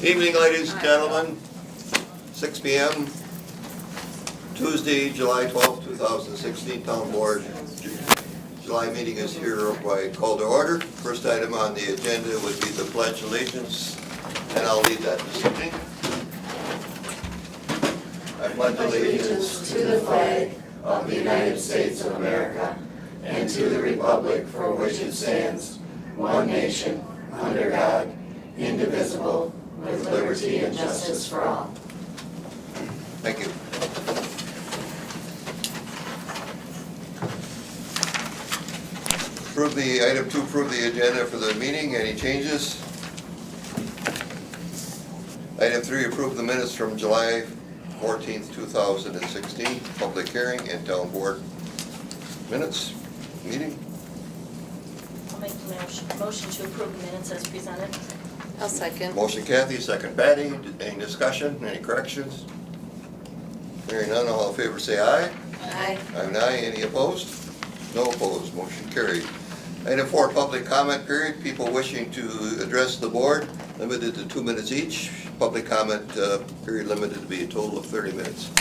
Evening, ladies and gentlemen, 6 p.m., Tuesday, July 12th, 2016, Town Board July meeting is hereby called to order. First item on the agenda would be the Pledge of Allegiance, and I'll lead that this evening. I pledge allegiance to the flag of the United States of America and to the republic for which it stands, one nation, under God, indivisible, with liberty and justice for all. Thank you. Item 2, approve the agenda for the meeting. Any changes? Item 3, approve the minutes from July 14th, 2016, public hearing and town board minutes, meeting. I'll make the motion to approve the minutes as presented. I'll second. Motion Kathy, second Patty. Any discussion, any corrections? Hearing none, all in favor say aye. Aye. I'm an aye. Any opposed? No opposed. Motion carried. Item 4, public comment period. People wishing to address the board, limited to 2 minutes each. Public comment period limited to be a total of 30 minutes.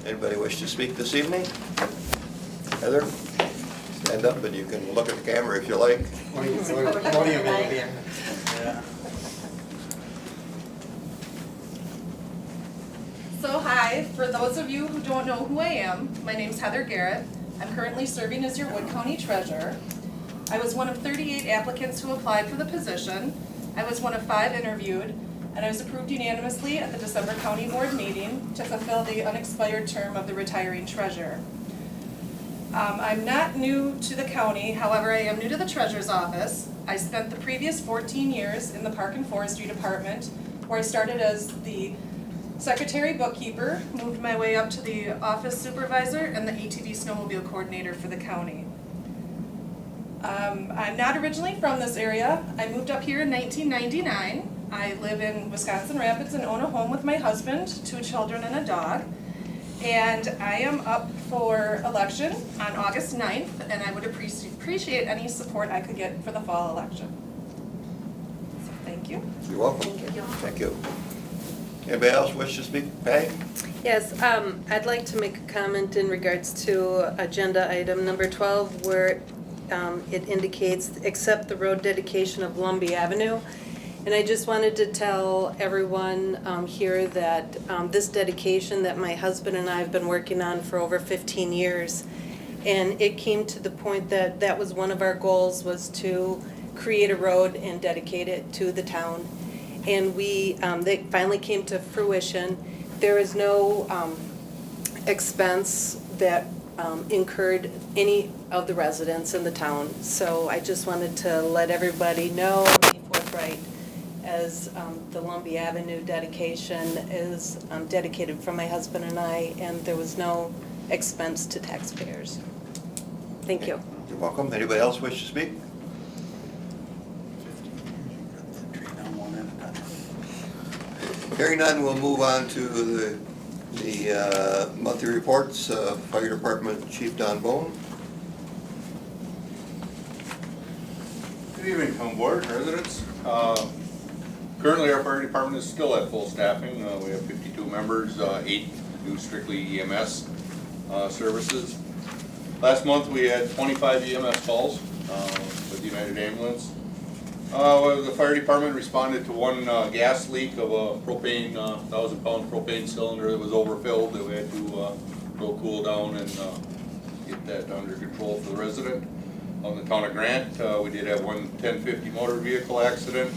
Anybody wish to speak this evening? Heather, stand up and you can look at the camera if you like. So hi, for those of you who don't know who I am, my name's Heather Garrett. I'm currently serving as your Wood County Treasurer. I was one of 38 applicants who applied for the position. I was one of 5 interviewed, and I was approved unanimously at the December County Board meeting to fulfill the unexpired term of the retiring treasurer. I'm not new to the county, however, I am new to the treasurer's office. I spent the previous 14 years in the Park and Forestry Department, where I started as the secretary bookkeeper, moved my way up to the office supervisor and the ATV snowmobile coordinator for the county. I'm not originally from this area. I moved up here in 1999. I live in Wisconsin Rapids and own a home with my husband, 2 children and a dog. And I am up for election on August 9th, and I would appreciate any support I could get for the fall election. So thank you. You're welcome. Thank you. Thank you. Anybody else wish to speak? Patty? Yes, I'd like to make a comment in regards to agenda item number 12, where it indicates accept the road dedication of Lumbee Avenue. And I just wanted to tell everyone here that this dedication that my husband and I have been working on for over 15 years, and it came to the point that that was one of our goals, was to create a road and dedicate it to the town. And they finally came to fruition. There is no expense that incurred any of the residents in the town. So I just wanted to let everybody know, be forthright, as the Lumbee Avenue dedication is dedicated from my husband and I, and there was no expense to taxpayers. Thank you. You're welcome. Anybody else wish to speak? Hearing none, we'll move on to the monthly reports. Fire Department Chief Don Bone. Good evening, Town Board, residents. Currently, our fire department is still at full staffing. We have 52 members, 8 do strictly EMS services. Last month, we had 25 EMS calls with United Ambulance. The fire department responded to one gas leak of a propane, 1,000-pound propane cylinder that was overfilled that we had to go cool down and get that under control for the resident. On the town of Grant, we did have one 1050 motor vehicle accident.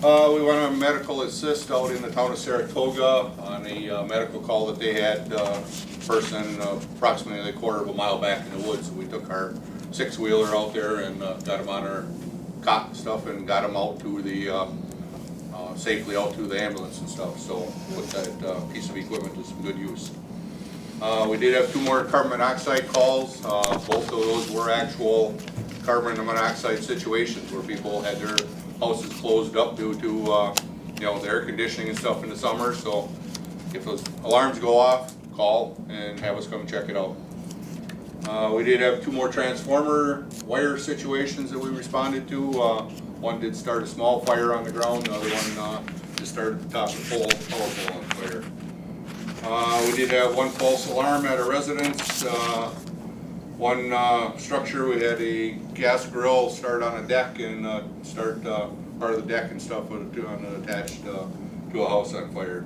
We went on medical assist out in the town of Saratoga on a medical call that they had a person approximately a quarter of a mile back in the woods. So we took our 6-wheeler out there and got him on our cot and stuff and got him out to the safely out to the ambulance and stuff. So put that piece of equipment to some good use. We did have 2 more carbon monoxide calls. Both of those were actual carbon monoxide situations where people had their houses closed up due to the air conditioning and stuff in the summer. So if those alarms go off, call and have us come check it out. We did have 2 more transformer wire situations that we responded to. One did start a small fire on the ground, the other one to start at the top of the telephone on fire. We did have one false alarm at a residence. One structure, we had a gas grill start on a deck and start part of the deck and stuff attached to a house on fire.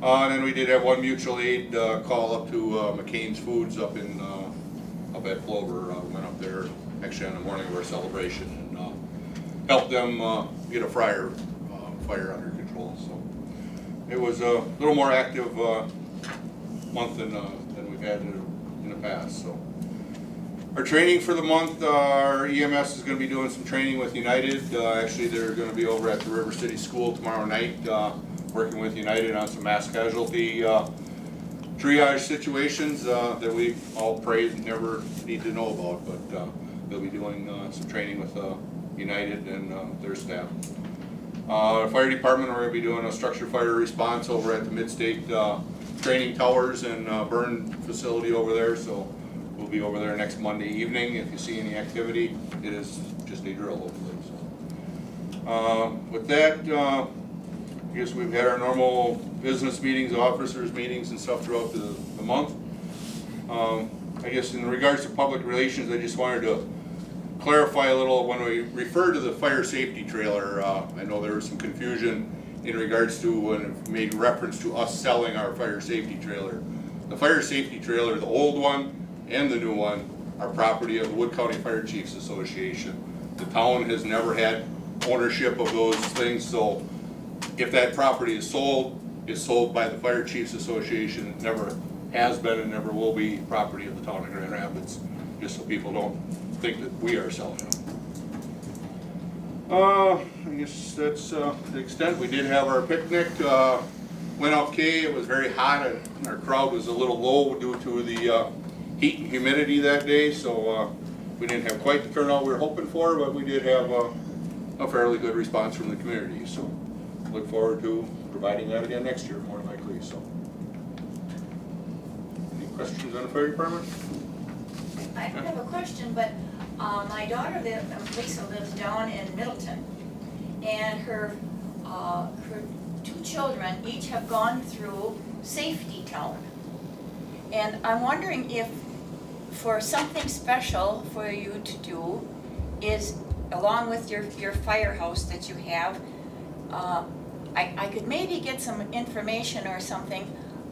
And then we did have one mutual aid call up to McCain's Foods up at Clover. Went up there actually on the morning of our celebration and helped them get a fire under control. So it was a little more active month than we've had in the past. So our training for the month, our EMS is going to be doing some training with United. Actually, they're going to be over at the River City School tomorrow night, working with United on some mass casualty triage situations that we all pray never need to know about. But they'll be doing some training with United and their staff. Fire department, we're going to be doing a structure fire response over at the Mid-State Training Towers and burn facility over there. So we'll be over there next Monday evening. If you see any activity, it is just a drill, hopefully. So, with that, I guess we've had our normal business meetings, officers meetings and stuff throughout the month. I guess in regards to public relations, I just wanted to clarify a little when we refer to the fire safety trailer. I know there was some confusion in regards to when it made reference to us selling our fire safety trailer. The fire safety trailer, the old one and the new one, are property of the Wood County Fire Chiefs Association. The town has never had ownership of those things, so if that property is sold, it's sold by the Fire Chiefs Association. It never has been and never will be property of the town of Grand Rapids, just so people don't think that we are selling them. I guess that's the extent. We did have our picnic. Went okay. It was very hot and our crowd was a little low due to the heat and humidity that day, so we didn't have quite the turnout we were hoping for, but we did have a fairly good response from the community. So look forward to providing that again next year, more than likely. So, any questions on the fire department? I don't have a question, but my daughter, Lisa, lives down in Middleton, and her two children each have gone through Safety Town. And I'm wondering if, for something special for you to do, is along with your firehouse that you have, I could maybe get some information or something,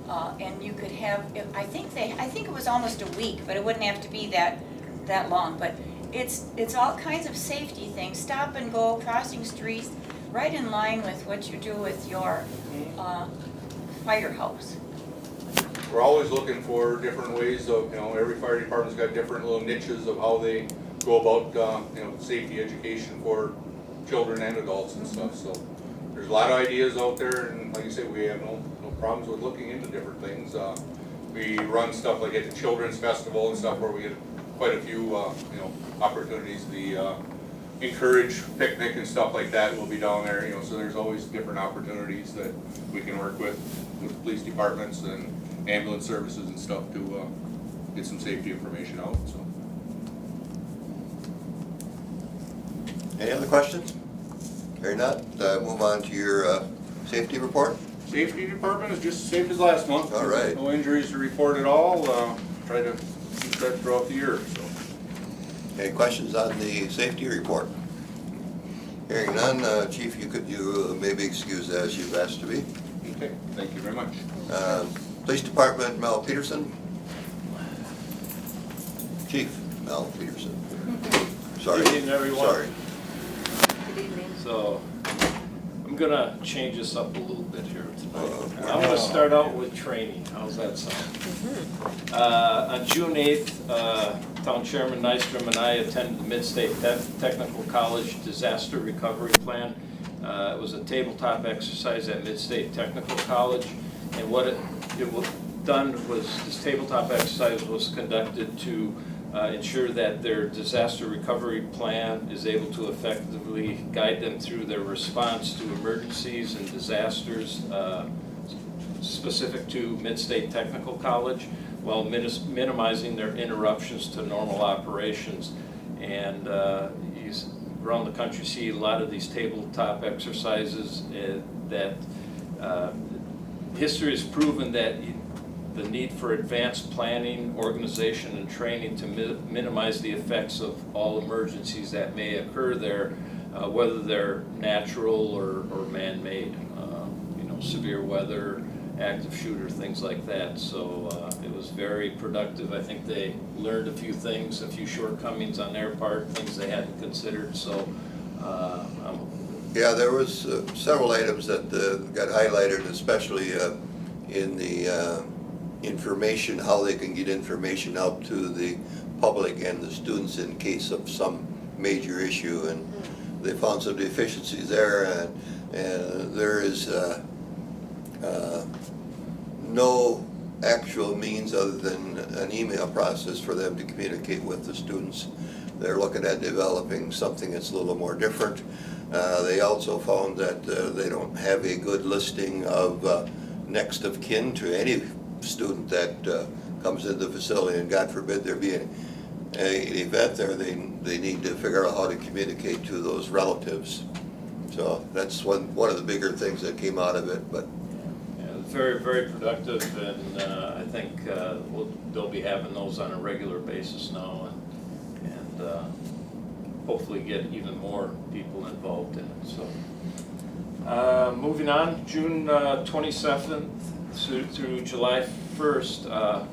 and you could have. I think it was almost a week, but it wouldn't have to be that long. But it's all kinds of safety things, stop and go, crossing streets, right in line with what you do with your firehouse. We're always looking for different ways of, every fire department's got different little niches of how they go about, safety education for children and adults and stuff. So there's a lot of ideas out there, and like I say, we have no problems with looking into different things. We run stuff like at the Children's Festival and stuff where we get quite a few, opportunities. The encourage picnic and stuff like that will be down there, so there's always different opportunities that we can work with police departments and ambulance services and stuff to get some safety information out. So, Any other questions? Hearing none, move on to your safety report. Safety department is just the same as last month. All right. No injuries to report at all. Try to keep that throughout the year. So. Any questions on the safety report? Hearing none, Chief, you maybe excuse as you've asked to be. Okay, thank you very much. Police Department, Mel Peterson. Chief Mel Peterson. Sorry. Good evening, everyone. Sorry. Good evening. So, I'm gonna change this up a little bit here tonight. I'm gonna start out with training, how's that sound? On June 8th, Town Chairman Nystrom and I attended the Mid-State Technical College Disaster Recovery Plan. It was a tabletop exercise at Mid-State Technical College, and what it was done was, this tabletop exercise was conducted to ensure that their disaster recovery plan is able to effectively guide them through their response to emergencies and disasters specific to Mid-State Technical College, while minimizing their interruptions to normal operations. And around the country see a lot of these tabletop exercises. that history has proven that the need for advanced planning, organization, and training to minimize the effects of all emergencies that may occur there, whether they're natural or man-made, severe weather, active shooter, things like that. So it was very productive. I think they learned a few things, a few shortcomings on their part, things they hadn't considered. So Yeah, there was several items that got highlighted, especially in the information, how they can get information out to the public and the students in case of some major issue, and they found some deficiencies there, and there is no actual means other than an email process for them to communicate with the students. They're looking at developing something that's a little more different. They also found that they don't have a good listing of next of kin to any student that comes into the facility, and God forbid there be an event there, they need to figure out how to communicate to those relatives. So that's one of the bigger things that came out of it. But very, very productive, and I think they'll be having those on a regular basis now, and hopefully get even more people involved in it. So, moving on, June 27th through July 1st,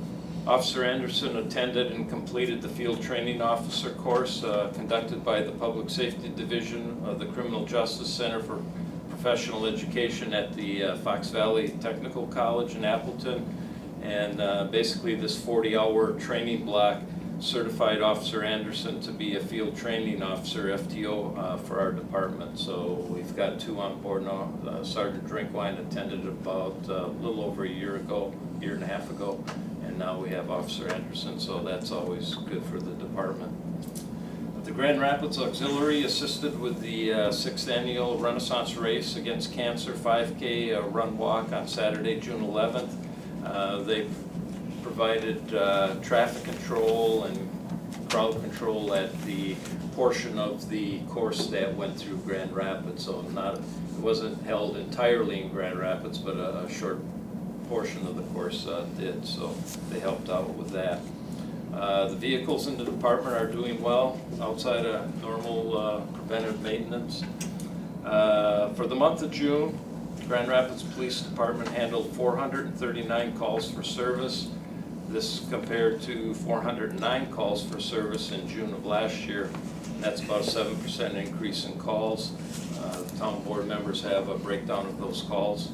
Officer Anderson attended and completed the Field Training Officer course conducted by the Public Safety Division of the Criminal Justice Center for Professional Education at the Fox Valley Technical College in Appleton. And basically this 40-hour training block certified Officer Anderson to be a Field Training Officer, FTO, for our department. So we've got 2 on board now. Sergeant Drinkwine attended about a little over a year and a half ago, and now we have Officer Anderson, so that's always good for the department. The Grand Rapids Auxiliary assisted with the 6th Annual Renaissance Race Against Cancer 5K run walk on Saturday, June 11th. They provided traffic control and crowd control at the portion of the course that went through Grand Rapids. So it wasn't held entirely in Grand Rapids, but a short portion of the course did. So they helped out with that. The vehicles in the department are doing well outside of normal preventive maintenance. For the month of June, Grand Rapids Police Department handled 439 calls for service. This compared to 409 calls for service in June of last year. That's about a 7% increase in calls. The town board members have a breakdown of those calls.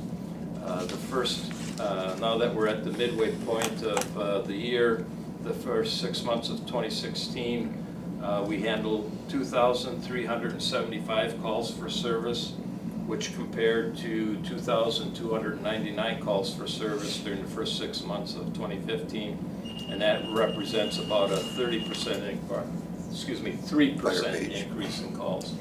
Now that we're at the midway point of the year, the first 6 months of 2016, we handled 2,375 calls for service, which compared to 2,299 calls for service during the first 6 months of 2015, and that represents about a 3% increase in calls.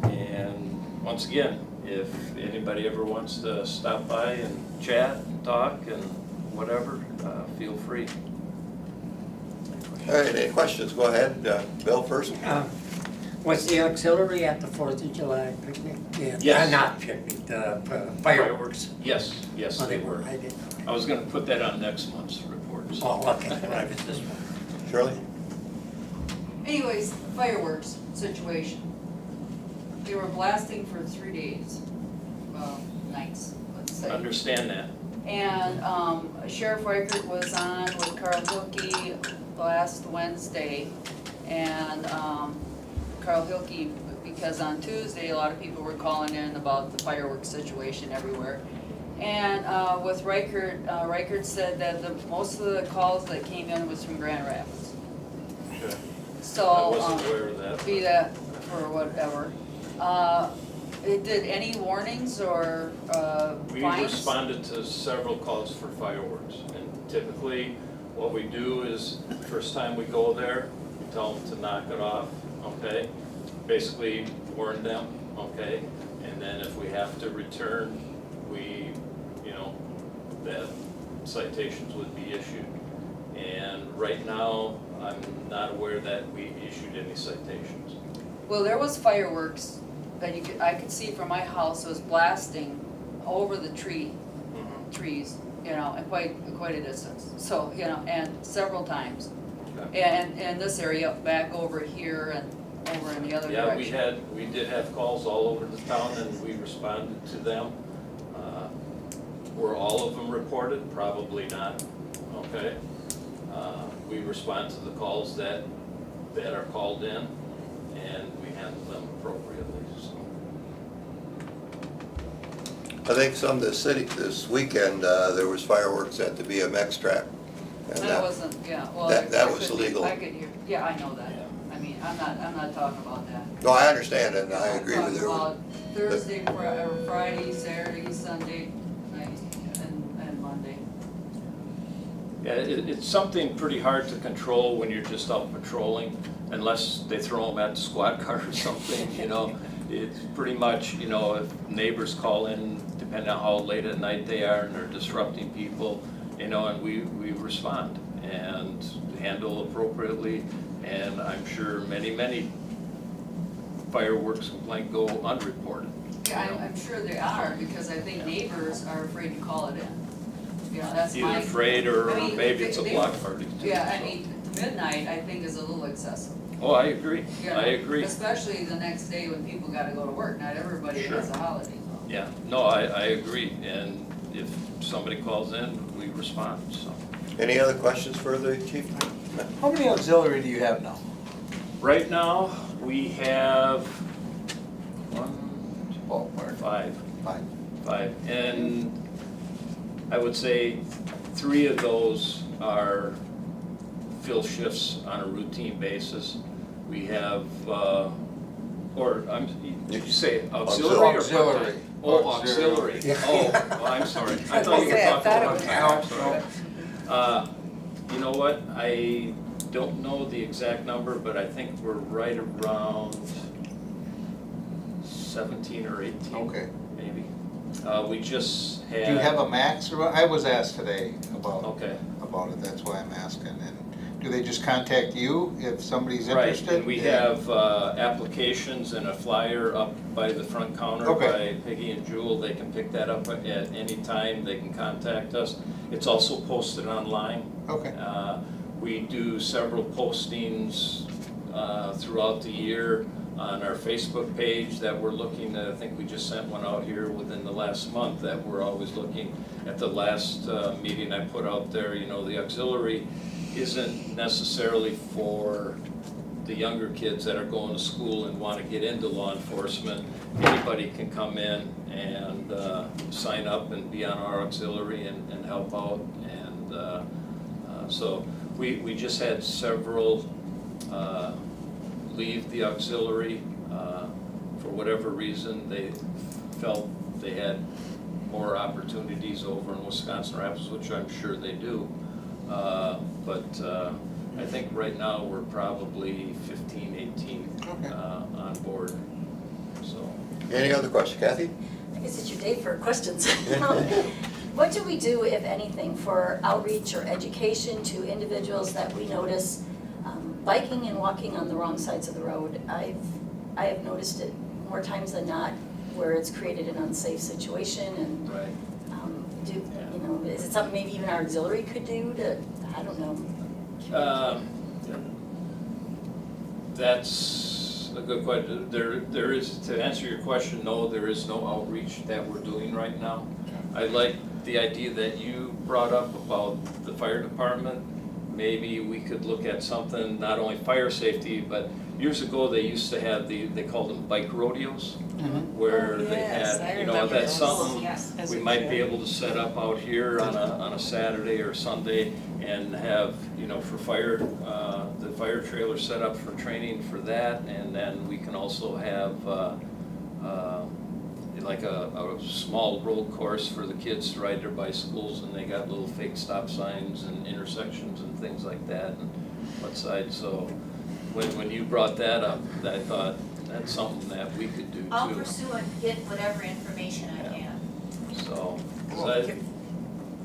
And once again, if anybody ever wants to stop by and chat and talk and whatever, feel free. all right, any questions? Go ahead, Bill first. Was the auxiliary at the 4th of July picnic? Yeah, Yes. not picnic, the fireworks. Yes, Oh, they were. I didn't know. I was gonna put that on next month's report. So. Oh, okay, I was this one. Shirley? Anyways, fireworks situation. They were blasting for 3 days, nights, let's say. Understand that. And Sheriff Reichert was on with Carl Hilke last Wednesday. And Carl Hilke, because on Tuesday, a lot of people were calling in about the fireworks situation everywhere. And with Reichert, Reichert said that most of the calls that came in was from Grand Rapids. Okay. So, I wasn't aware of that. be that for whatever. Did any warnings or We fines? responded to several calls for fireworks, and typically what we do is, first time we go there, we tell them to knock it off, okay? Basically warn them, okay? And then if we have to return, that citations would be issued. And right now, I'm not aware that we issued any citations. Well, there was fireworks but I could see from my house, it was blasting over the trees, you know, and quite a distance. So, you know, and several times. And this area back over here and over in the other direction. Yeah, we did have calls all over the town and we responded to them. Were all of them reported? Probably not, okay? We respond to the calls that are called in and we handle them appropriately, so. I think some this weekend, there was fireworks at the BMX track. And That wasn't, yeah, well. that I was could- illegal. I could hear, yeah, I know that. Yeah. I mean, I'm not talking about that. No, I understand and I agree I'm with talking you. about Thursday, Friday, Saturday, Sunday, night, and Monday. Yeah, it's something pretty hard to control when you're just out patrolling, unless they throw them at the squad car or something, you know. It's pretty much, you know, if neighbors call in, depending on how late at night they are and they're disrupting people, you know, and we respond and handle appropriately. And I'm sure many fireworks complaints go unreported. Yeah, I'm sure they are, because I think neighbors are afraid to call it in. You know, that's my. Either afraid or I mean, maybe it's a they- block party too. Yeah, I so. mean, midnight, I think, is a little excessive. Oh, I agree, You know, I agree. Especially the next day when people gotta go to work, not everybody Sure. has a holiday, so. Yeah, no, I agree, and if somebody calls in, we respond, so. Any other questions for the chief? How many auxiliary do you have now? Right now, we have Ballpark. five, Five. and I would say 3 of those are fill shifts on a routine basis. We have, did you say auxiliary or Auxiliary. part-time? Oh, auxiliary, oh, I'm sorry, I thought you were talking about part-time, sorry. You know what, I don't know the exact number, but I think we're right around 17 or 18. Okay. Maybe. We just had. Do you have a max? I was asked today about Okay. it, that's why I'm asking. And do they just contact you if somebody's Right, interested? and we have applications and a flyer up by the front counter Okay. by Peggy and Jewel. They can pick that up at any time, they can contact us. It's also posted online. Okay. We do several postings throughout the year on our Facebook page that we're looking at. I think we just sent one out here within the last month that we're always looking. At the last meeting I put out there, you know, the auxiliary isn't necessarily for the younger kids that are going to school and want to get into law enforcement. Anybody can come in and sign up and be on our auxiliary and help out. And so we just had several leave the auxiliary for whatever reason. They felt they had more opportunities over in Wisconsin Rapids, which I'm sure they do. But I think right now we're probably 15, 18 Okay. on board, so. Any other question, Kathy? I guess it's your day for questions. What do we do, if anything, for outreach or education to individuals that we notice biking and walking on the wrong sides of the road? I have noticed it more times than not, where it's created an unsafe situation, and Right. you know, is it something maybe even our auxiliary could do to, I don't know. That's a good question. There is, to answer your question, no, there is no outreach that we're doing right now. I like the idea that you brought up about the fire department. Maybe we could look at something, not only fire safety, but years ago, they used to have they called them bike rodeos, where Oh, they yes, I had, you know, remember that's those. something Yes. As we a might kid. be able to set up out here on a Saturday or Sunday and have, you know, for fire, the fire trailer set up for training for that, and then we can also have, like a small road course for the kids to ride their bicycles, and they got little fake stop signs and intersections and things like that, and what side, so when you brought that up, I thought that's something that we could do too. I'll pursue and get whatever information I Yeah. can. So, 'cause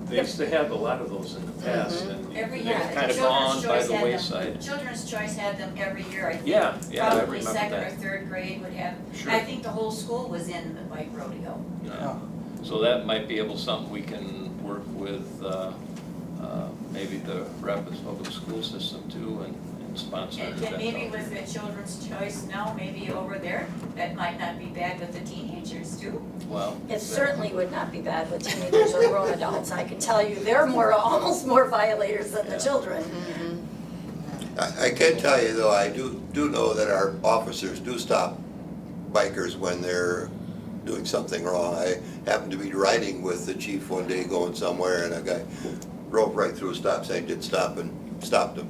They used to have a lot of those in the past, and Every they've year, kind of Children's gone by Choice the had them. wayside. Children's Choice had them every year, I think. Yeah, I Probably remember second or that. third grade would have, Sure. I think the whole school was in the bike rodeo. Yeah. So that might be something we can work with, maybe the Rapids Public School System too, and sponsor an And event. maybe out with there. the Children's Choice now, maybe over there, that might not be bad with the teenagers too. Well. It certainly would not be bad with teenagers or grown adults, I can tell you, they're almost more violators than the children. I can tell you though, I do know that our officers do stop bikers when they're doing something wrong. I happened to be riding with the chief one day going somewhere and a guy drove right through a stop sign, did stop and stopped him,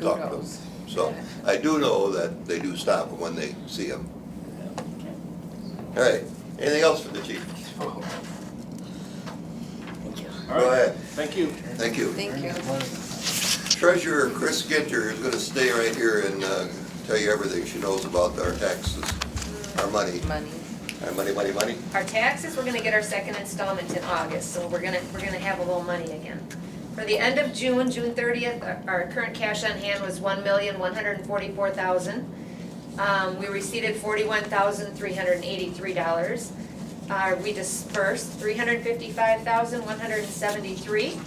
talked to him. Kudos. So I do know that they do stop when they see him. All right, anything else for the chief? Thank you. All Go right, ahead. thank you. Thank you. Thank you. Treasurer Chris Ginter is gonna stay right here and tell you everything she knows about our taxes, our money, Money. our money. Our taxes, we're gonna get our second installment in August, so we're gonna have a little money again. For the end of June, June 30th, our current cash on hand was $1,144,000. We receipted $41,383. We dispersed $355,173.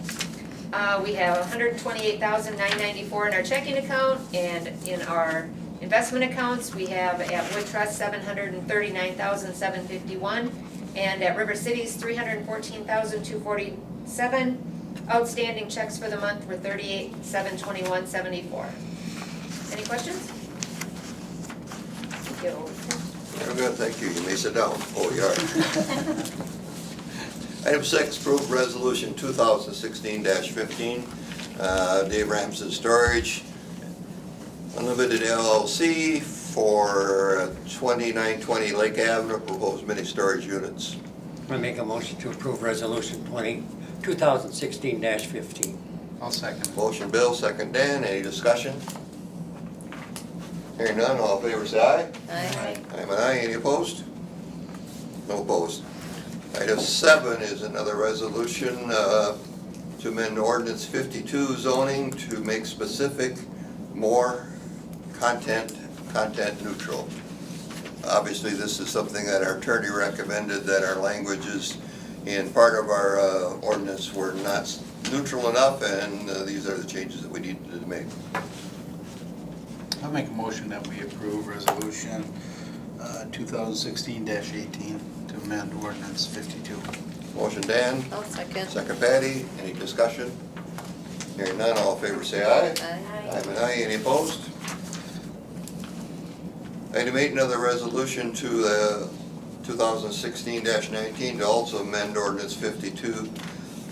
We have $128,994 in our checking account, and in our investment accounts, we have at Wood Trust $739,751, and at River Cities $314,247. Outstanding checks for the month were $38,721.74. Any questions? Thank you. Very good, thank you. You may sit down. Oh, you are. Item 6, approve resolution 2016-15, Dave Ramsden Storage Unlimited LLC for 2920 Lake Avenue, proposed mini storage units. I make a motion to approve resolution 2016-15. I'll second. Motion Bill, second Dan, any discussion? Hearing none, all in favor say aye. Aye. I'm an aye, any opposed? No opposed. Item 7 is another resolution to amend ordinance 52 zoning to make specific more content neutral. Obviously, this is something that our attorney recommended, that our languages in part of our ordinance were not neutral enough, and these are the changes that we needed to make. I'll make a motion that we approve resolution 2016-18 to amend ordinance 52. Motion Dan, I'll second. second Patty, any discussion? Hearing none, all in favor say aye. Aye. I'm an aye, any opposed? Item 8, another resolution to 2016-19 to also amend ordinance 52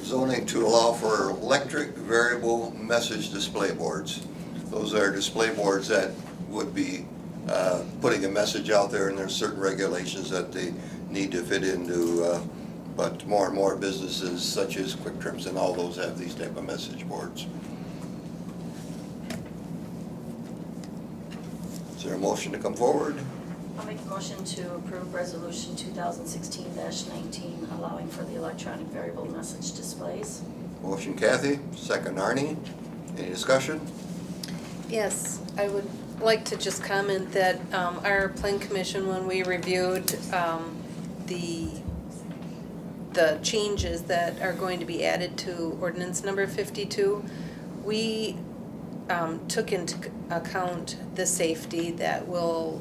zoning to allow for electric variable message display boards. Those are display boards that would be putting a message out there, and there's certain regulations that they need to fit into, but more and more businesses such as Quick Trips and all those have these type of message boards. Is there a motion to come forward? I'll make a motion to approve resolution 2016-19, allowing for the electronic variable message displays. Motion Kathy, second Arnie. Any discussion? Yes, I would like to just comment that our plan commission, when we reviewed the changes that are going to be added to ordinance number 52, we took into account the safety that will,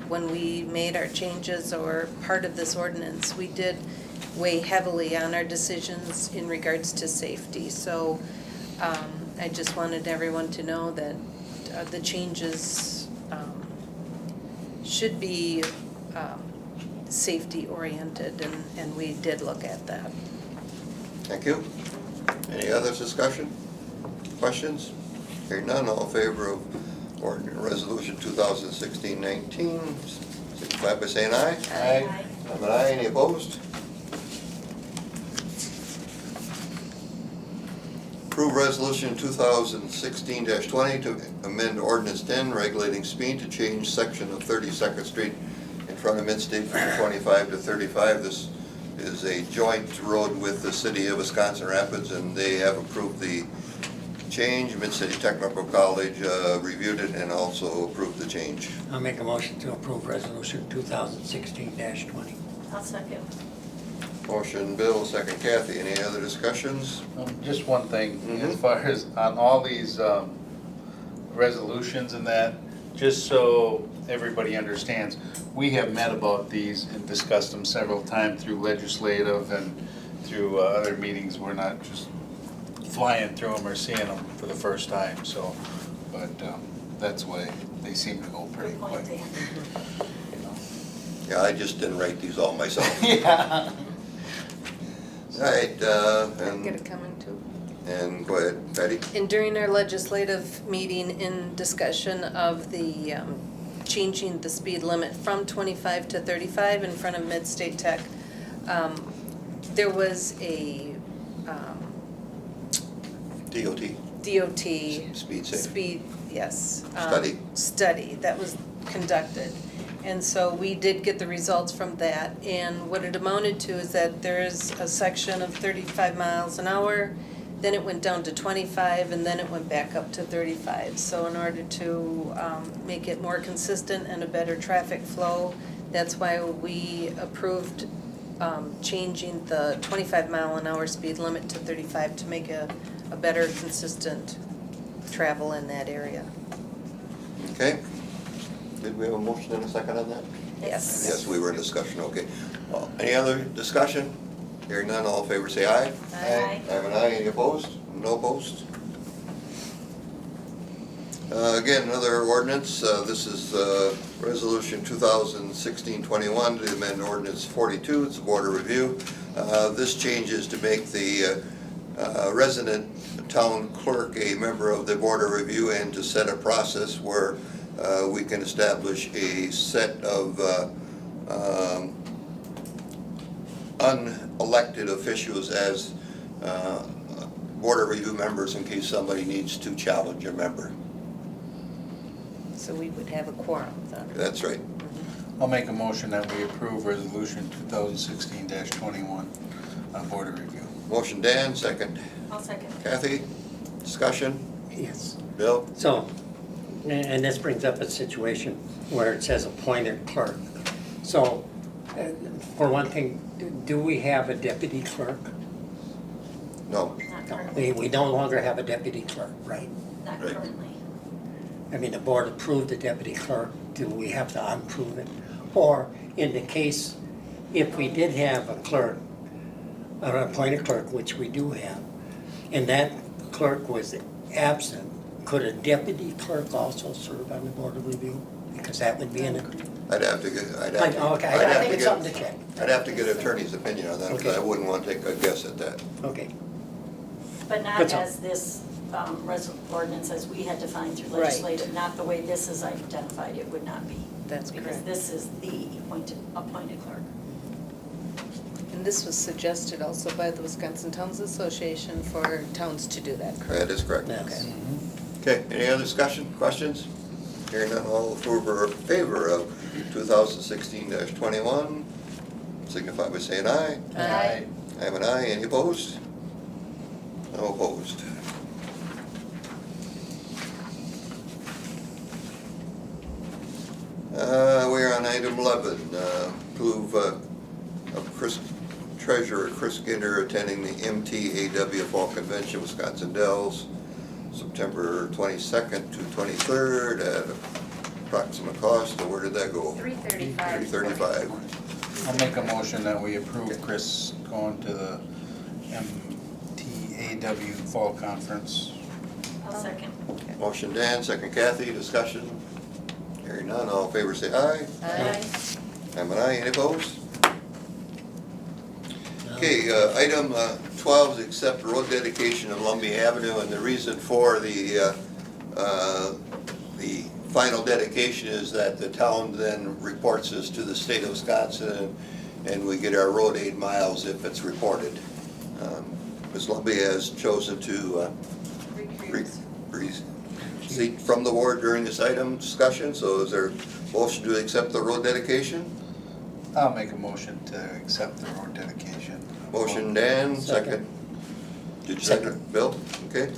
when we made our changes or part of this ordinance, we did weigh heavily on our decisions in regards to safety. So I just wanted everyone to know that the changes should be safety oriented, and we did look at that. Thank you. Any other discussion? Questions? Hearing none, all in favor of resolution 2016-19, signify by saying aye. Aye. I'm an aye, any opposed? Approve resolution 2016-20 to amend ordinance 10 regulating speed to change section of 32nd Street in front of Midstate from 25 to 35. This is a joint road with the city of Wisconsin Rapids, and they have approved the change. Mid-City Technical College reviewed it and also approved the change. I'll make a motion to approve resolution 2016-20. I'll second. Motion Bill, second Kathy. Any other discussions? Just one thing, Mhm. as far as on all these resolutions and that, just so everybody understands, we have met about these and discussed them several times through legislative and through other meetings. We're not just flying through them or seeing them for the first time, so, but that's why they seem to go pretty Good quick. point, Dan. you know. Yeah, I just didn't write these all myself. Yeah. All right, I get a and comment too. go ahead, Patty. And during our legislative meeting in discussion of the changing the speed limit from 25 to 35 in front of Mid-State Tech, there was a DOT, DOT speed safe. speed, yes. Study. Study that was conducted. And so we did get the results from that, and what it amounted to is that there is a section of 35 miles an hour, then it went down to 25, and then it went back up to 35. So in order to make it more consistent and a better traffic flow, that's why we approved changing the 25 mile an hour speed limit to 35 to make a better consistent travel in that area. Okay. Did we have a motion and a second on that? Yes. Yes, we were in discussion, okay. Any other discussion? Hearing none, all in favor say aye. Aye. I have an aye, any opposed? No opposed? Again, another ordinance, this is Resolution 2016-21 to amend Ordinance 42, it's a border review. This change is to make the resident town clerk a member of the border review and to set a process where we can establish a set of unelected officials as border review members in case somebody needs to challenge a member. So we would have a quorum then. That's right. I'll make a motion that we approve resolution 2016-21 on border review. Motion Dan, second I'll second. Kathy. Discussion? Yes. Bill? So, and this brings up a situation where it says appointed clerk. So, for one thing, do we have a deputy clerk? No. Not No, currently. we no longer have a deputy clerk, right? Not Right. currently. I mean, the board approved the deputy clerk, do we have to unprove it? Or in the case, if we did have a clerk, an appointed clerk, which we do have, and that clerk was absent, could a deputy clerk also serve on the board of review? Because that would be an agreement. I'd have to get, Okay, I think it's something to check. I'd have to get attorney's opinion on that, because I Okay. wouldn't want to take a guess at that. Okay, But not That's all. as this ordinance as we had defined through Right. legislative, not the way this is identified, it would not be. That's Because correct. this is the appointed clerk. And this was suggested also by the Wisconsin Towns Association for towns to do that, correct? That is correct. yes. Okay, any other discussion, questions? Hearing none, all in favor of 2016-21, signify by saying aye. Aye. I have an aye, any opposed? No opposed. We're on item 11, approve of Treasurer Chris Ginder attending the MTAW Fall Convention, Wisconsin Dells, September 22nd to 23rd at approximate cost. Where did that go? $335. $335. I'll make a motion that we approve Chris going to the MTAW Fall Conference. I'll second. Motion Dan, second Kathy, discussion. Hearing none, all in favor say aye. Aye. I'm an aye, any opposed? Okay, item 12 is accept road dedication of Lumbee Avenue, and the reason for the final dedication is that the town then reports this to the state of Wisconsin, and we get our road 8 miles if it's reported. Ms. Lumbee has chosen to seat from the board during this item discussion, so is there a motion to accept the road dedication? I'll make a motion to accept the road dedication. Motion Dan, second. Second. Did you second, Bill? Okay.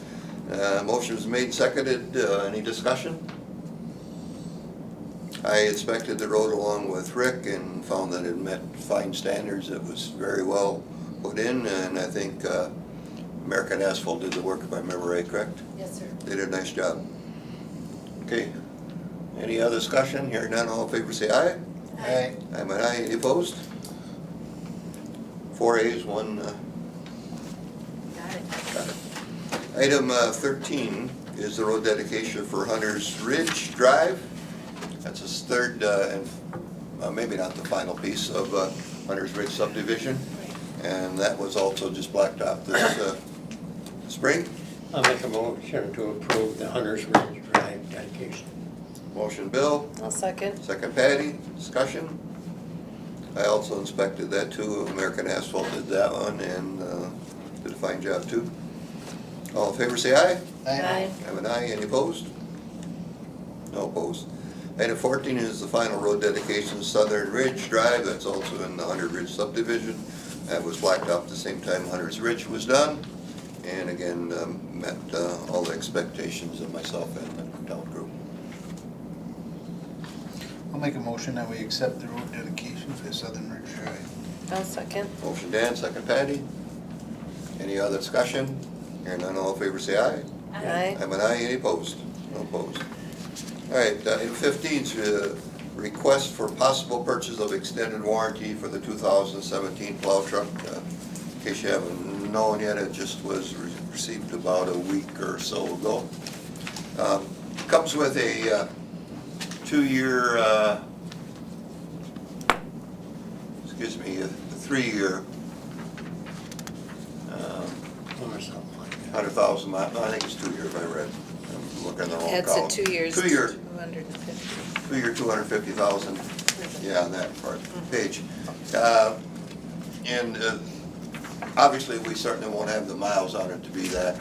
Motion's made, seconded, any discussion? I inspected the road along with Rick and found that it met fine standards. It was very well put in, and I think American Asphalt did the work, if I remember right, correct? Yes, sir. They did a nice job. Okay. Any other discussion? Hearing none, all in favor say aye. Aye. I'm an aye, any opposed? 4 ayes, 1 Got it. got it. Item 13 is the road dedication for Hunter's Ridge Drive. That's his third and maybe not the final piece of Hunter's Ridge subdivision. And that was also just blacktop this spring. I'll make a motion to approve the Hunter's Ridge Drive dedication. Motion Bill, I'll second. second Patty, discussion. I also inspected that too. American Asphalt did that one and did a fine job too. All in favor say aye. Aye. Have an aye, any opposed? No opposed. Item 14 is the final road dedication, Southern Ridge Drive, that's also in the Hunter Ridge subdivision. That was blacktop at the same time Hunter's Ridge was done, and again, met all the expectations of myself and the town crew. I'll make a motion that we accept the road dedication for Southern Ridge Drive. I'll second. Motion Dan, second Patty. Any other discussion? Hearing none, all in favor say aye. Aye. I'm an aye, any opposed? No opposed. All right, item 15 is request for possible purchase of extended warranty for the 2017 plow truck. In case you haven't known yet, it just was received about a week or so ago. Comes with a 2-year, excuse me, a 3-year, Or something like that. 100,000 miles, no, I think it's 2 years I read. I'm looking at the wrong It's column. at 2 years. 2 year, 250. 2 year, 250,000, yeah, on that part, page. And obviously, we certainly won't have the miles on it to be that,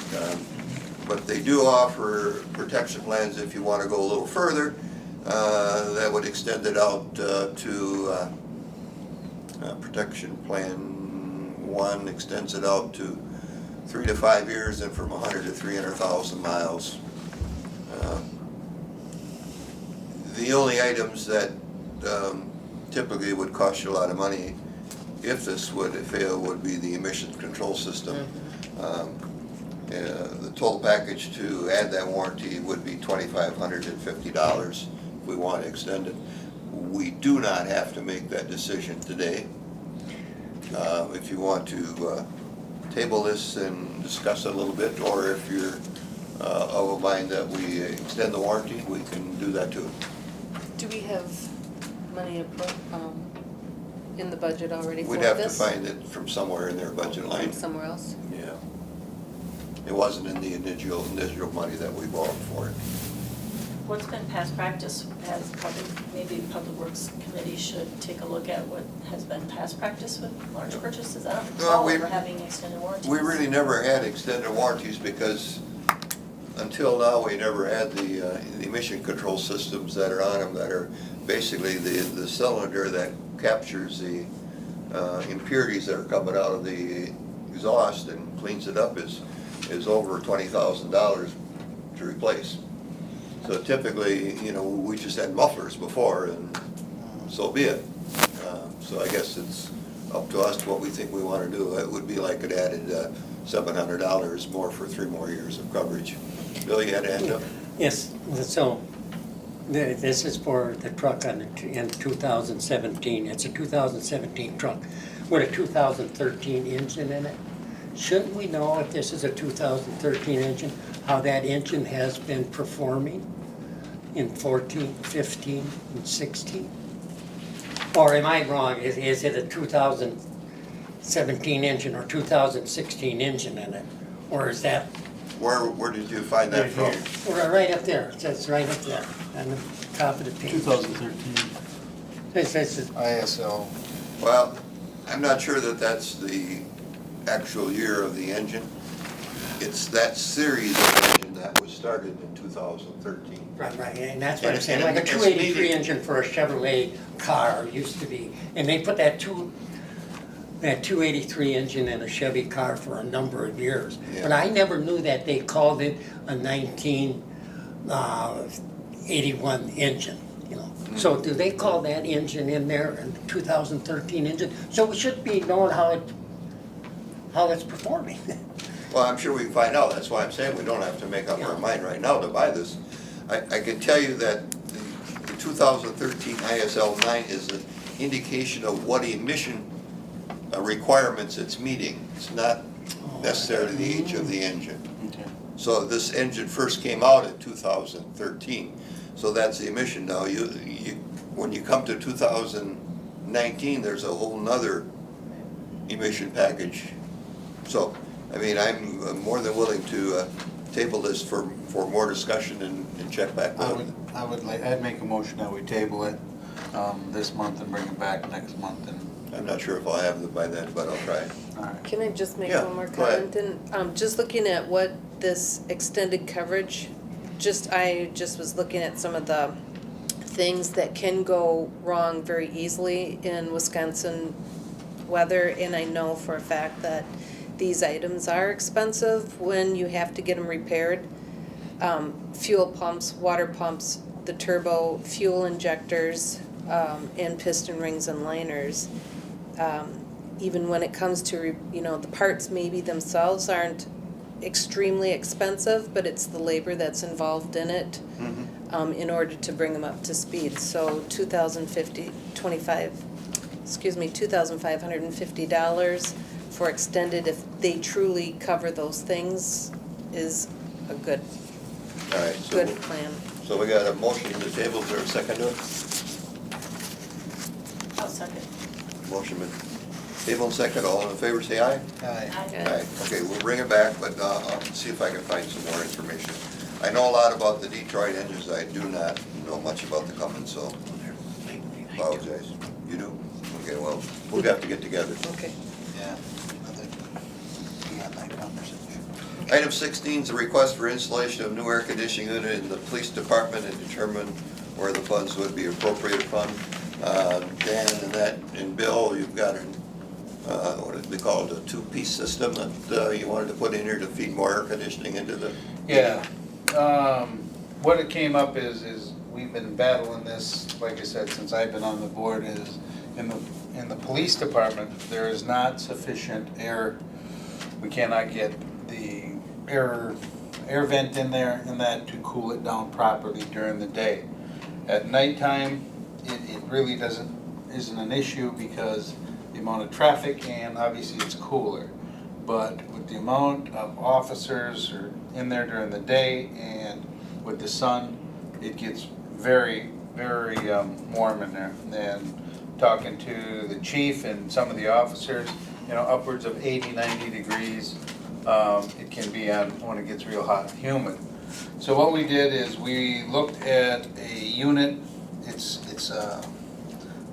but they do offer protection plans if you want to go a little further. That would extend it out to, protection plan 1 extends it out to 3 to 5 years and from 100 to 300,000 miles. The only items that typically would cost you a lot of money if this would fail would be the emission control system. The total package to add that warranty would be $2,550 if we want to extend it. We do not have to make that decision today. If you want to table this and discuss it a little bit, or if you're of a mind that we extend the warranty, we can do that too. Do we have money in the budget already for We'd this? have to find it from somewhere in their budget line. Somewhere else? Yeah. It wasn't in the initial money that we borrowed for it. What's been past practice, as maybe Public Works Committee should take a look at what has been past practice with large purchases? I don't recall ever having extended warranties. We really never had extended warranties because until now, we never had the emission control systems that are on them that are basically the cylinder that captures the impurities that are coming out of the exhaust and cleans it up is over $20,000 to replace. So typically, we just had mufflers before and so be it. So I guess it's up to us what we think we want to do. It would be like it added $700 more for 3 more years of coverage. Bill, you had a hand up? Yes, so this is for the truck in 2017. It's a 2017 truck with a 2013 engine in it. Shouldn't we know if this is a 2013 engine, how that engine has been performing in 14, 15, and 16? Or am I wrong? Is it a 2017 engine or 2016 engine in it? Or is that? Where did you find that from? Right up there. It says right up there on the top of the page. 2013. It says, ISL. Well, I'm not sure that that's the actual year of the engine. it's that series of engine that was started in 2013. Right, and that's what I'm And saying, like a it's 283 meeting. engine for a Chevrolet car used to be, and they put that 283 engine in a Chevy car for a number of years. But Yeah. I never knew that they called it a 1981 engine, you know. So do they call that engine in there, a 2013 engine? So we should be knowing how it's performing. Well, I'm sure we can find out, that's why I'm saying we don't have to make up our mind right now to buy this. I can tell you that the 2013 ISL 9 is an indication of what emission requirements it's meeting. It's not necessarily the age of the engine. Okay. So this engine first came out in 2013, so that's the emission. Now, when you come to 2019, there's a whole nother emission package. So, I mean, I'm more than willing to table this for more discussion and check back with it. I'd make a motion that we table it this month and bring it back next month and, I'm not sure if I'll have it by then, but I'll try. all right. Can I just make Yeah, one more go ahead. comment? And just looking at what this extended coverage, I just was looking at some of the things that can go wrong very easily in Wisconsin weather, and I know for a fact that these items are expensive when you have to get them repaired. Fuel pumps, water pumps, the turbo, fuel injectors, and piston rings and liners. Even when it comes to, the parts maybe themselves aren't extremely expensive, but it's the labor that's involved in it in order to bring them up to speed. So $2,550 for extended, if they truly cover those things, is a good All right, so, plan. so we got a motion to the table, is there a second to it? I'll second. Motion been table and second, all in favor, say aye. Aye. Aye. Okay, we'll bring it back, but I'll see if I can find some more information. I know a lot about the Detroit engines, I do not know much about the Cummins, so apologize. You do? Okay, well, we'll have to get together. Okay. Yeah. We had that conversation. Item 16 is a request for installation of new air conditioning unit in the police department and determine where the funds would be appropriate from. Dan and Bill, you've got what did we call it, a two-piece system that you wanted to put in here to feed more air conditioning into the. Yeah, what it came up is we've been battling this, like I said, since I've been on the board, is in the police department, there is not sufficient air. We cannot get the air vent in there and that to cool it down properly during the day. At nighttime, it really isn't an issue because the amount of traffic and obviously it's cooler. But with the amount of officers are in there during the day and with the sun, it gets very, very warm in there. And talking to the chief and some of the officers, upwards of 80, 90 degrees, it can be on when it gets real hot and humid. So what we did is we looked at a unit, it's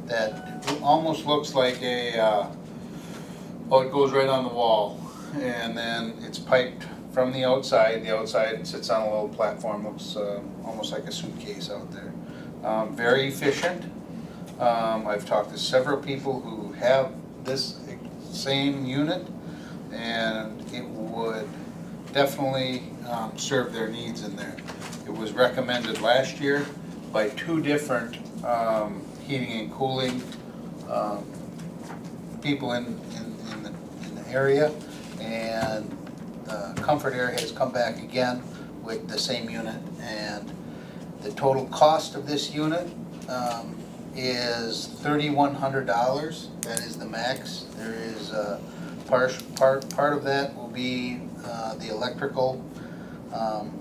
that almost looks like it goes right on the wall, and then it's piped from the outside sits on a little platform, looks almost like a suitcase out there. Very efficient. I've talked to several people who have this same unit, and it would definitely serve their needs in there. It was recommended last year by two different heating and cooling people in the area, and Comfort Air has come back again with the same unit, and the total cost of this unit is $3,100. That is the max. There is part of that will be the electrical.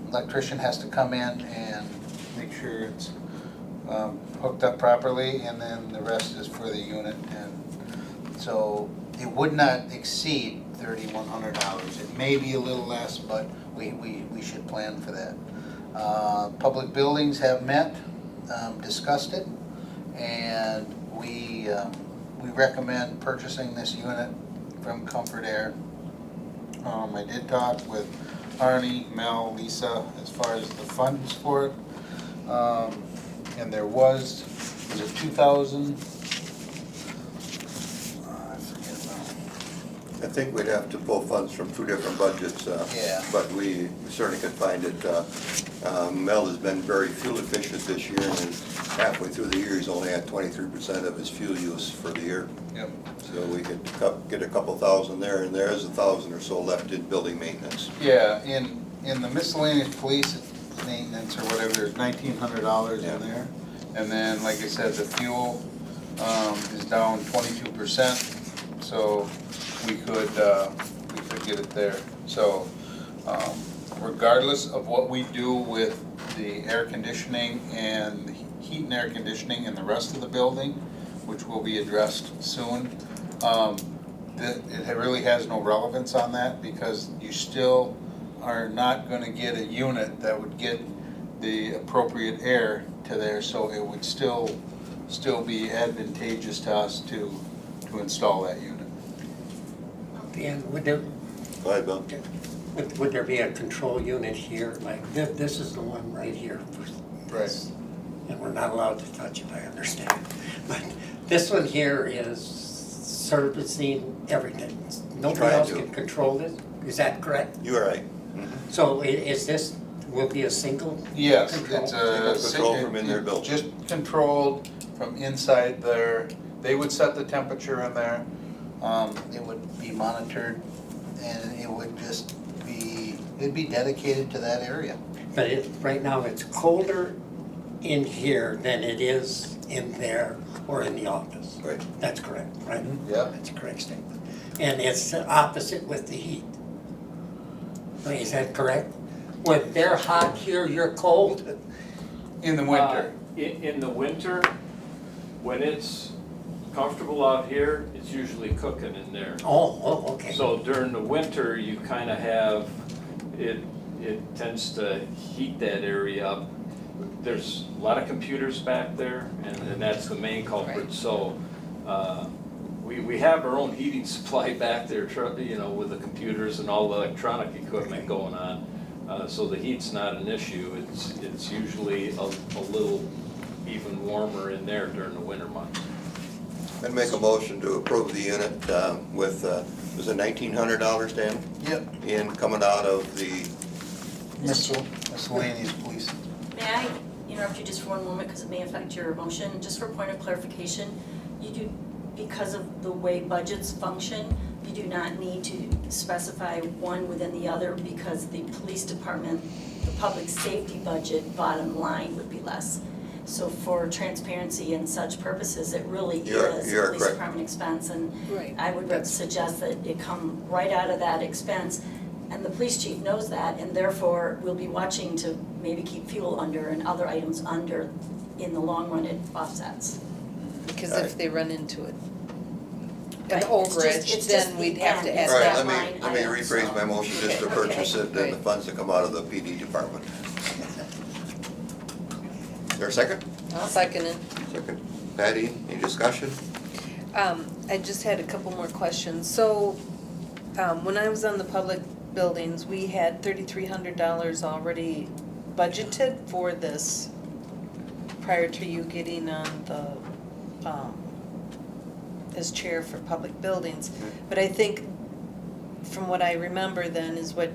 Electrician has to come in and make sure it's hooked up properly, and then the rest is for the unit. And so it would not exceed $3,100. It may be a little less, but we should plan for that. Public buildings have met, discussed it, and we recommend purchasing this unit from Comfort Air I did talk with Arnie, Mel, Lisa, as far as the funds for it. And there was it 2,000? I forget now. I think we'd have to pull funds from two different budgets, Yeah. but we certainly could find it. Mel has been very fuel efficient this year, and halfway through the year, he's only at 23% of his fuel use for the year. Yep. So we could get a couple thousand there, and there is 1,000 or so left in building maintenance. Yeah, in the miscellaneous police maintenance or whatever, there's $1,900 Yeah. in there. And then, like I said, the fuel is down 22%, so we could get it there. So regardless of what we do with the air conditioning and the heat and air conditioning in the rest of the building, which will be addressed soon, it really has no relevance on that, because you still are not gonna get a unit that would get the appropriate air to there, so it would still be advantageous to us to install that unit. And would there, Go ahead, Bill. would there be a control unit here? Like, this is the one right here for this. And we're not allowed to touch it, I understand. But this one here is servicing everything. Nobody Trying else to. can control this, is that correct? You are right. So is this, will be a single? Yes, Control. it's Single control from in their building. just controlled from inside there. They would set the temperature in there. It would be monitored, and it would just be, it'd be dedicated to that area. But right now it's colder in here than it is in there or in the office. Right. That's correct, right? Yeah. That's a correct statement. And it's the opposite with the heat. Is that correct? When they're hot here, you're cold? In the winter. In the winter, when it's comfortable out here, it's usually cooking in there. Oh, okay. So during the winter, you kind of have, it tends to heat that area up. There's a lot of computers back there, and that's the main culprit. So we have our own heating supply back there, with the computers and all the electronic equipment going on. So the heat's not an issue. It's usually a little even warmer in there during the winter months. I'd make a motion to approve the unit with, was it $1,900, Dan? Yep. In coming out of the, Miscellaneous police. May I interrupt you just for one moment, because it may affect your motion? Just for point of clarification, you do, because of the way budgets function, you do not need to specify one within the other, because the police department, the public safety budget bottom line would be less. So for transparency and such purposes, it really You're is a police correct. department expense, and Right. I would suggest that it come right out of that expense. And the police chief knows that, and therefore will be watching to maybe keep fuel under and other items under. In the long run, it offsets. Because Right. if they run into it, Right, an it's just- overage, it's just then the we'd have to end. add It's all right, that let line me item, rephrase so- my motion just to Okay, purchase okay, it and the great. funds that come out of the PD department. Is there a second? I'll second it. Second. Patty, any discussion? I just had a couple more questions. So, when I was on the public buildings, we had $3,300 already budgeted for this prior to you getting on the, as chair for public buildings. But I think, from what I remember then, is what,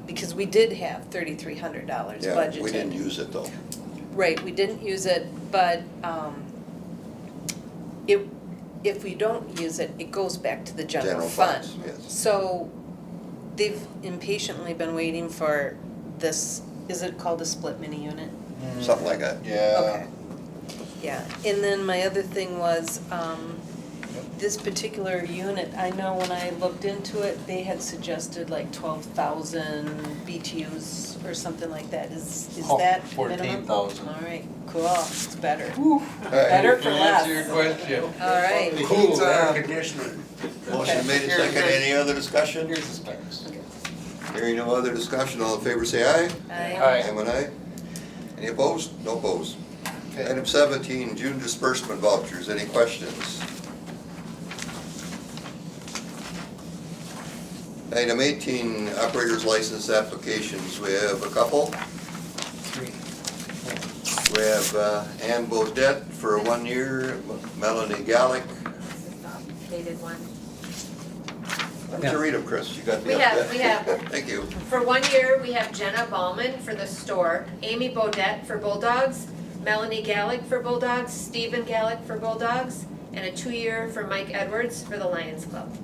because we did have $3,300 budgeted. Yeah, we didn't use it though. Right, we didn't use it, but if we don't use it, it goes back to the general General fund. funds, yes. So they've impatiently been waiting for this, is it called a split mini unit? Something like that. Yeah. Okay. Yeah, and then my other thing was, this particular unit, I know when I looked into it, they had suggested like 12,000 BTUs or something like that. Is that minimum? 14,000. All right, cool, it's better. Better for less. Answer your question. All right. The Cool heat's air on. conditioning. Motion made and Here, second. here's- Any other discussion? Here's the specs. Hearing no other discussion, all in favor say aye. Aye. I'm an aye. Any opposed? No opposed. Okay. Item 17, June disbursement vouchers. Any questions? Item 18, operators license applications. We have a couple. Three. We have Ann Bodett for 1 year, Melanie Gallick. This is the dated one. Why don't you read them, Chris? You got the We have. Thank you. For 1 year, we have Jenna Ballman for the store, Amy Bodett for Bulldogs, Melanie Gallick for Bulldogs, Stephen Gallick for Bulldogs, and a 2-year for Mike Edwards for the Lions Club.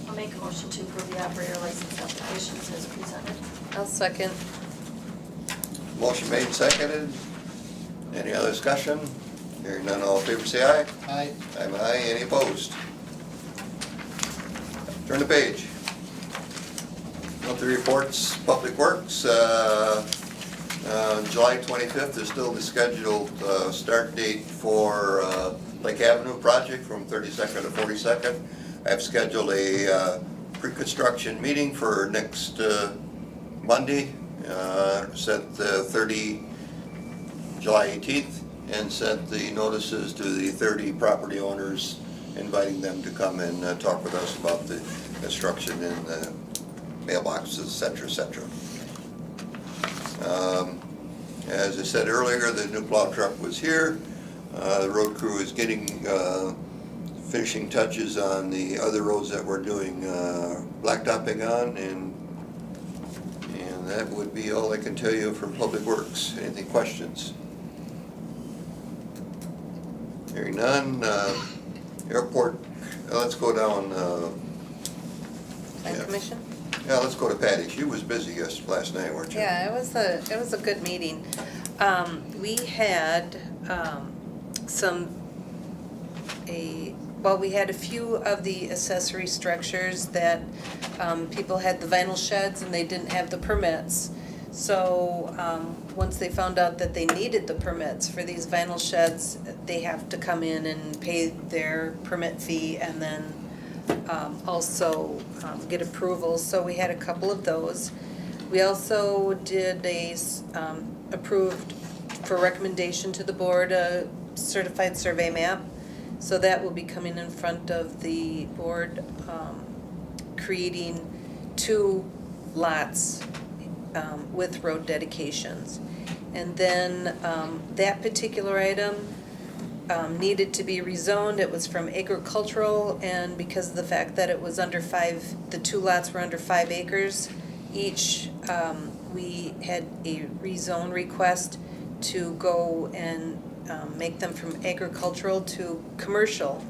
I'll make a motion to approve the operator license applications as presented. I'll second. Motion made and seconded. Any other discussion? Hearing none, all in favor say aye. Aye. I'm aye, any opposed? Turn the page. Monthly reports, Public Works, July 25th is still the scheduled start date for Lake Avenue project from 32nd to 42nd. I've scheduled a pre-construction meeting for next Monday, set July 18th, and sent the notices to the 30 property owners, inviting them to come and talk with us about the construction and the mailboxes, et cetera, et cetera. As I said earlier, the new plow truck was here. The road crew is getting finishing touches on the other roads that we're doing blacktopping on, and that would be all I can tell you for Public Works. Anything questions? Hearing none. Airport, let's go down. Plan Yeah. commission? Yeah, let's go to Patty. She was busy last night, weren't you? Yeah, it was a good meeting. We had we had a few of the accessory structures that people had the vinyl sheds and they didn't have the permits. So once they found out that they needed the permits for these vinyl sheds, they have to come in and pay their permit fee and then also get approval. So we had a couple of those. We also did approved for recommendation to the board a certified survey map. So that will be coming in front of the board, creating 2 lots with road dedications. And then that particular item needed to be rezoned. It was from agricultural, and because of the fact that it was under 5, the 2 lots were under 5 acres each, we had a rezone request to go and make them from agricultural to commercial.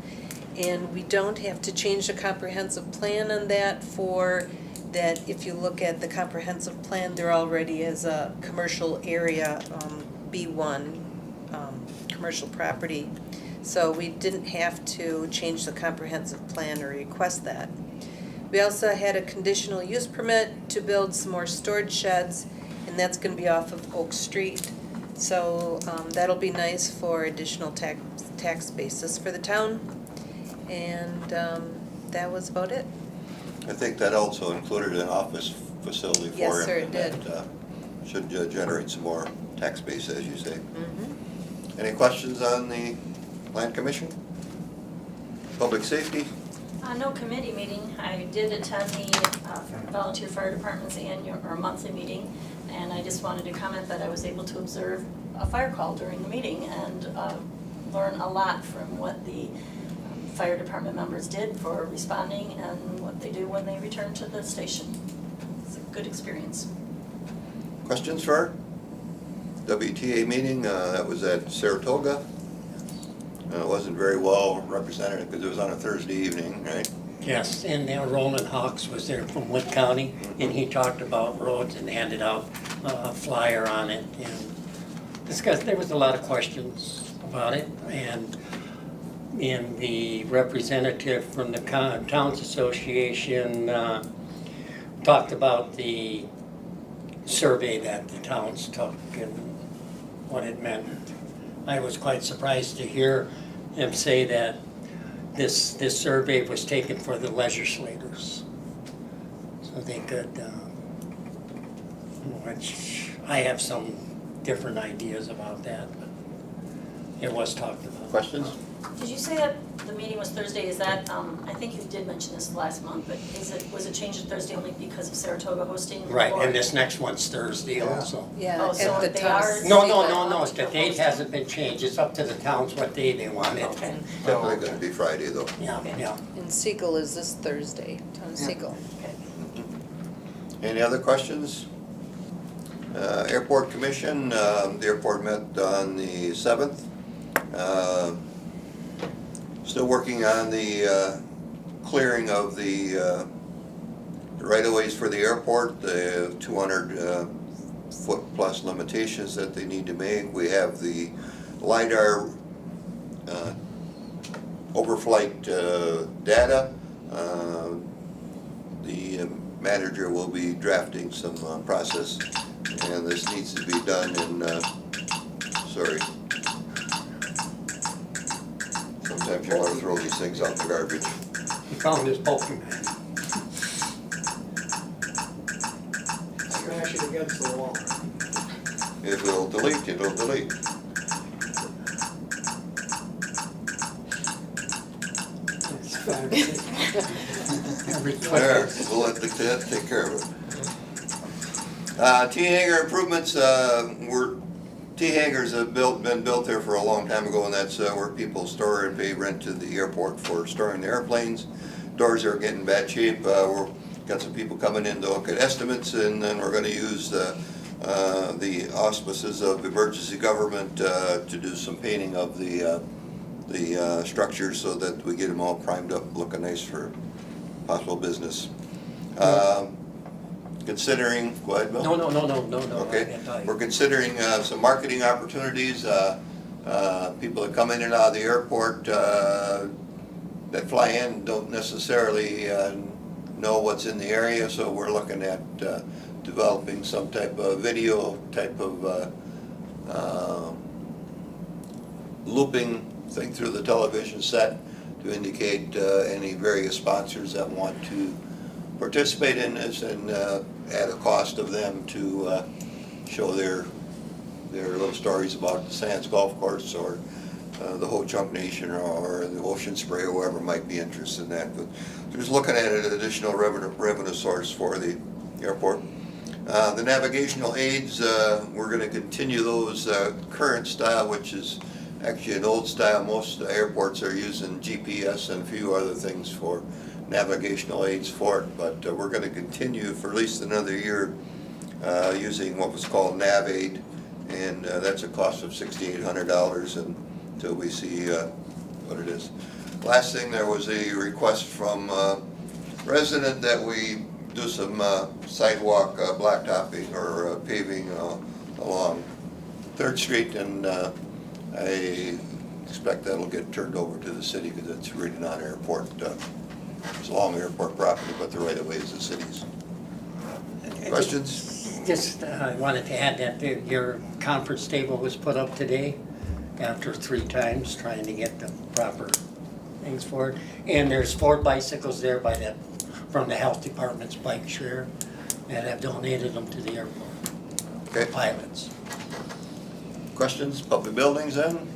And we don't have to change the comprehensive plan on that for that. If you look at the comprehensive plan, there already is a commercial area, B1, commercial property. So we didn't have to change the comprehensive plan or request that. We also had a conditional use permit to build some more storage sheds, and that's gonna be off of Oak Street. So that'll be nice for additional tax basis for the town. And that was about it. I think that also included an office facility for him. Yes, sir, it did. That should generate some more tax base, as you say. Mm-hmm. Any questions on the Land Commission? Public Safety? No committee meeting. I did attend the volunteer fire department's annual or monthly meeting, and I just wanted to comment that I was able to observe a fire call during the meeting and learn a lot from what the fire department members did for responding and what they do when they return to the station. It's a good experience. Questions for her? WTA meeting, that was at Saratoga. It wasn't very well represented because it was on a Thursday evening, right? Yes, and Roland Hawks was there from Wood County, and he talked about roads and handed out a flyer on it and discussed. There was a lot of questions about it, and the representative from the Towns Association talked about the survey that the towns took and what it meant. I was quite surprised to hear him say that this survey was taken for the legislators, so they could, which I have some different ideas about that, but it was talked about. Questions? Did you say that the meeting was Thursday? Is that, I think you did mention this last month, but was it changed to Thursday only because of Saratoga hosting? Right, or- and this next one's Thursday also. Yeah, Oh, so at the they town. are- No, the date hasn't been changed, it's up to the towns what day they want it. Okay. Definitely gonna be Friday though. Yeah, yeah. And Siegel is this Thursday, Town of Yeah. Siegel. Any other questions? Airport Commission, the airport met on the 7th. Still working on the clearing of the right-of-ways for the airport, the 200 foot plus limitations that they need to make. We have the LiDAR overflight data. The manager will be drafting some process, and this needs to be done in, sorry. Sometimes you want to throw these things out in the garbage. He found his Pokemon. Smash it against the wall. If it'll delete, it'll delete. It's fine. Every There, Friday. we'll let the cat take care of it. T-hanger improvements, T-hangers have been built there for a long time ago, and that's where people store and pay rent to the airport for storing the airplanes. Doors are getting bad shape. We're got some people coming in to look at estimates, and then we're gonna use the auspices of emergency government to do some painting of the structures so that we get them all primed up, looking nice for possible business. Considering, go ahead, Bill. No. Okay, we're considering some marketing opportunities. People that come in and out of the airport that fly in don't necessarily know what's in the area, so we're looking at developing some type of video type of looping thing through the television set to indicate any various sponsors that want to participate in this, and at a cost of them to show their little stories about the Sands Golf Course or the Ho Chunk Nation or the Ocean Spray or whoever might be interested in that. But just looking at an additional revenue source for the airport. The navigational aids, we're going to continue those current style, which is actually an old style. Most airports are using GPS and a few other things for navigational aids for it, but we're going to continue for at least another year using what was called Nav Aid, and that's a cost of $6,800 until we see what it is. Last thing, there was a request from a resident that we do some sidewalk blacktopping or paving along 3rd Street, and I expect that'll get turned over to the city because it's really not airport. It's along airport property, but the right of way is the city's. Questions? Just, I wanted to add that your conference table was put up today after 3 times trying to get the proper things for it. And there's 4 bicycles there from the health department's bike share that have donated them to the airport. Okay. Pilots. Questions? Public buildings then?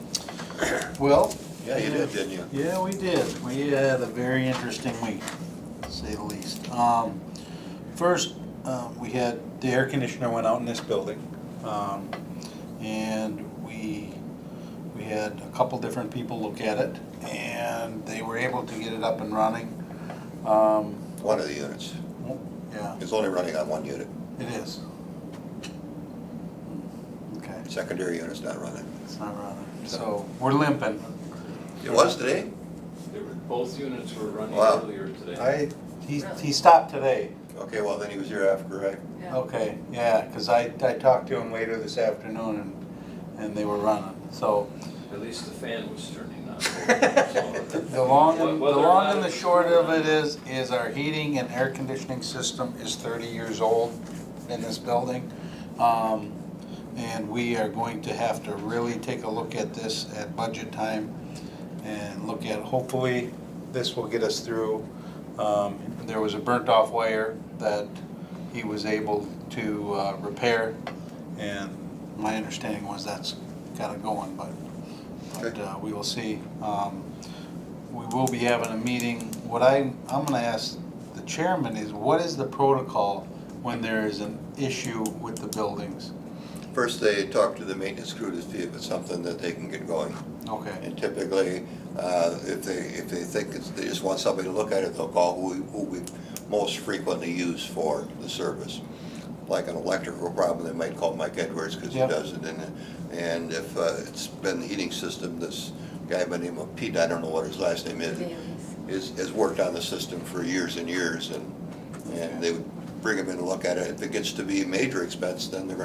Well, Yeah, you did, didn't you? yeah, we did. We had a very interesting week, to say the least. First, we had, the air conditioner went out in this building. And we had a couple different people look at it, and they were able to get it up and running. One of the units. Yeah, It's only running on one unit. it is. Okay, Secondary unit's not running. it's not running. So, we're limping. It was today? Both units were running Wow. earlier today. He stopped today. Okay, well, then he was here after, right? Okay, yeah, because I talked to him later this afternoon, and they were running, so. At least the fan was turning on. The long Whether or not and the it's- short of it is our heating and air conditioning system is 30 years old in this building. And we are going to have to really take a look at this at budget time and look at, hopefully, this will get us through. There was a burnt off wire that he was able to repair, and my understanding was that's got it going, but but we will see. We will be having a meeting. What I'm gonna ask the chairman is, what is the protocol when there is an issue with the buildings? First, they talk to the maintenance crew to see if it's something that they can get going. Okay, And typically, if they think they just want somebody to look at it, they'll call who we most frequently use for the service. Like an electrical problem, they might call Mike Edwards because he Yep. does it. And if it's been the heating system, this guy by the name of Pete, I don't know what his last name is, has worked on the system for years and years. And they would bring him in and look at it. If it gets to be a major expense, then they're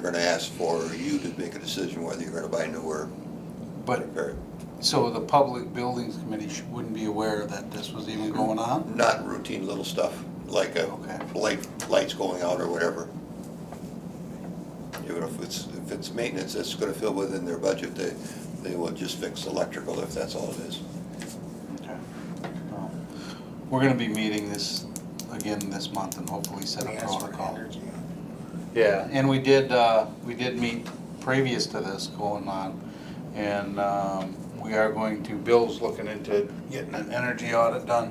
gonna ask for you to make a decision whether you're gonna buy new or but, repair it. so the Public Buildings Committee wouldn't be aware that this was even going on? Not routine little stuff, like a Okay. lights going out or whatever. Even if it's maintenance that's gonna fit within their budget, they will just fix electrical if that's all it is. Okay. Well, we're gonna be meeting this again this month and hopefully set We a asked for protocol. energy. Yeah, and we did meet previous to this going on, and we are going to, Bill's looking into getting an energy audit done.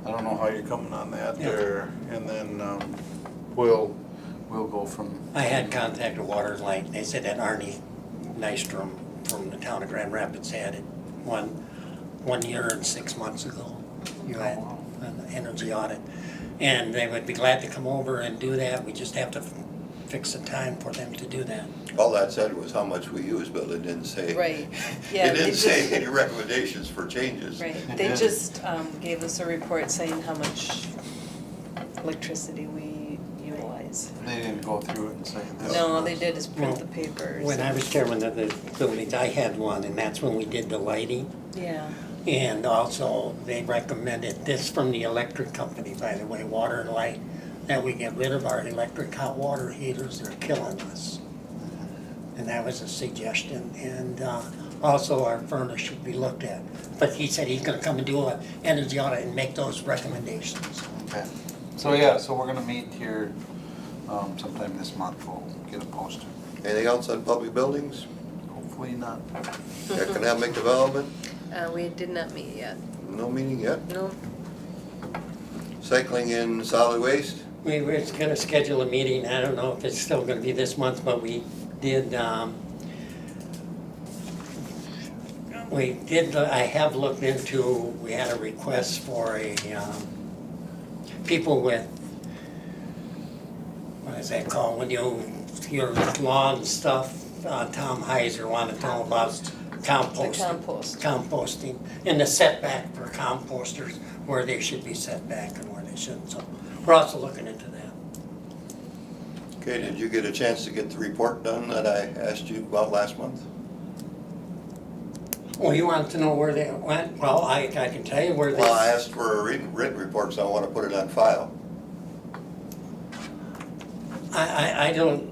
I don't know how you're coming on that there, and then we'll go from. I had contact with Water and Light, they said that Arnie Nystrom from the town of Grand Rapids had it one year and 6 months ago. You had an energy audit, and they would be glad to come over and do that, we just have to fix a time for them to do that. All that said was how much we use, but it didn't say. Right. Yeah, It didn't it say just- any recommendations for changes. Right, It they did. just gave us a report saying how much electricity we utilize. They didn't go through it and say this. No, all they did is print Well, the papers. When I was chairman of the buildings, I had one, and that's when we did the lighting. Yeah, And also, they recommended this from the electric company, by the way, Water and Light, that we get rid of our electric hot water heaters, they're killing us. And that was a suggestion, and also our furnace should be looked at. But he said he's gonna come and do an energy audit and make those recommendations. Okay, so yeah, so we're gonna meet here sometime this month, we'll get it posted. Anything else on public buildings? Hopefully not. Economic development? we did not meet yet. No meeting yet? No, Cycling in solid waste? We were gonna schedule a meeting, I don't know if it's still gonna be this month, but we did, I have looked into, we had a request for people with, what is that called, when your lawn stuff, Tom Heiser wanted to know about composting. the compost. Composting, and the setback for composters, where they should be set back and where they shouldn't, so we're also looking into that. Okay, did you get a chance to get the report done that I asked you about last month? Well, you want to know where they went? Well, I can tell you where they. Well, I asked for a written report, so I want to put it on file. I don't,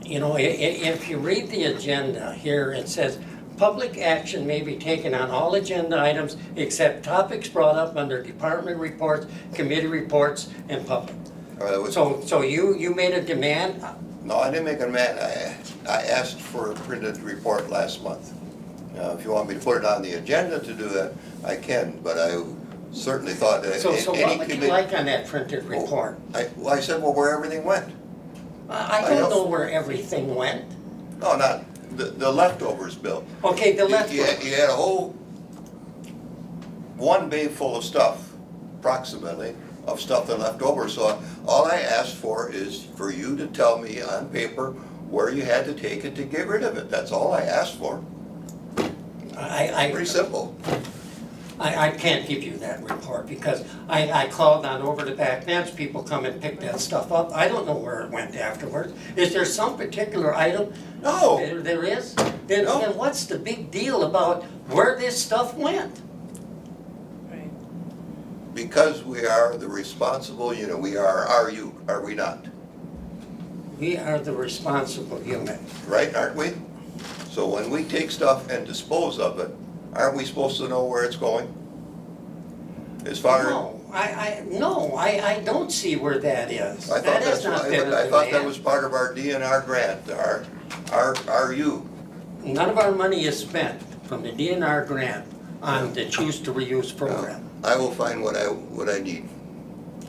if you read the agenda here, it says, public action may be taken on all agenda items except topics brought up under department reports, committee reports, and public. So you made a demand? No, I didn't make a demand. I asked for a printed report last month. If you want me to put it on the agenda to do that, I can, but I certainly thought that So any what would you committee. like on that printed report? I said, well, where everything went. I don't know where everything went. No, not, the leftovers, Bill. Okay, the You leftovers. had a whole, one bay full of stuff, approximately, of stuff that left over. So all I asked for is for you to tell me on paper where you had to take it to get rid of it. That's all I asked for. Pretty simple. I can't give you that report because I called on over the back fence, people come and pick that stuff up. I don't know where it went afterwards. Is there some particular item? No. There is? Then what's the big deal about where this stuff went? Right. Because we are the responsible, we are you, are we not? We are the responsible unit. Right, aren't we? So when we take stuff and dispose of it, aren't we supposed to know where it's going? As far as. No, I don't see where that is. I thought That has that's not why, been a I thought that demand. was part of our DNR grant, our you. none of our money is spent from the DNR grant on the Choose to Reuse program. I will find what I need.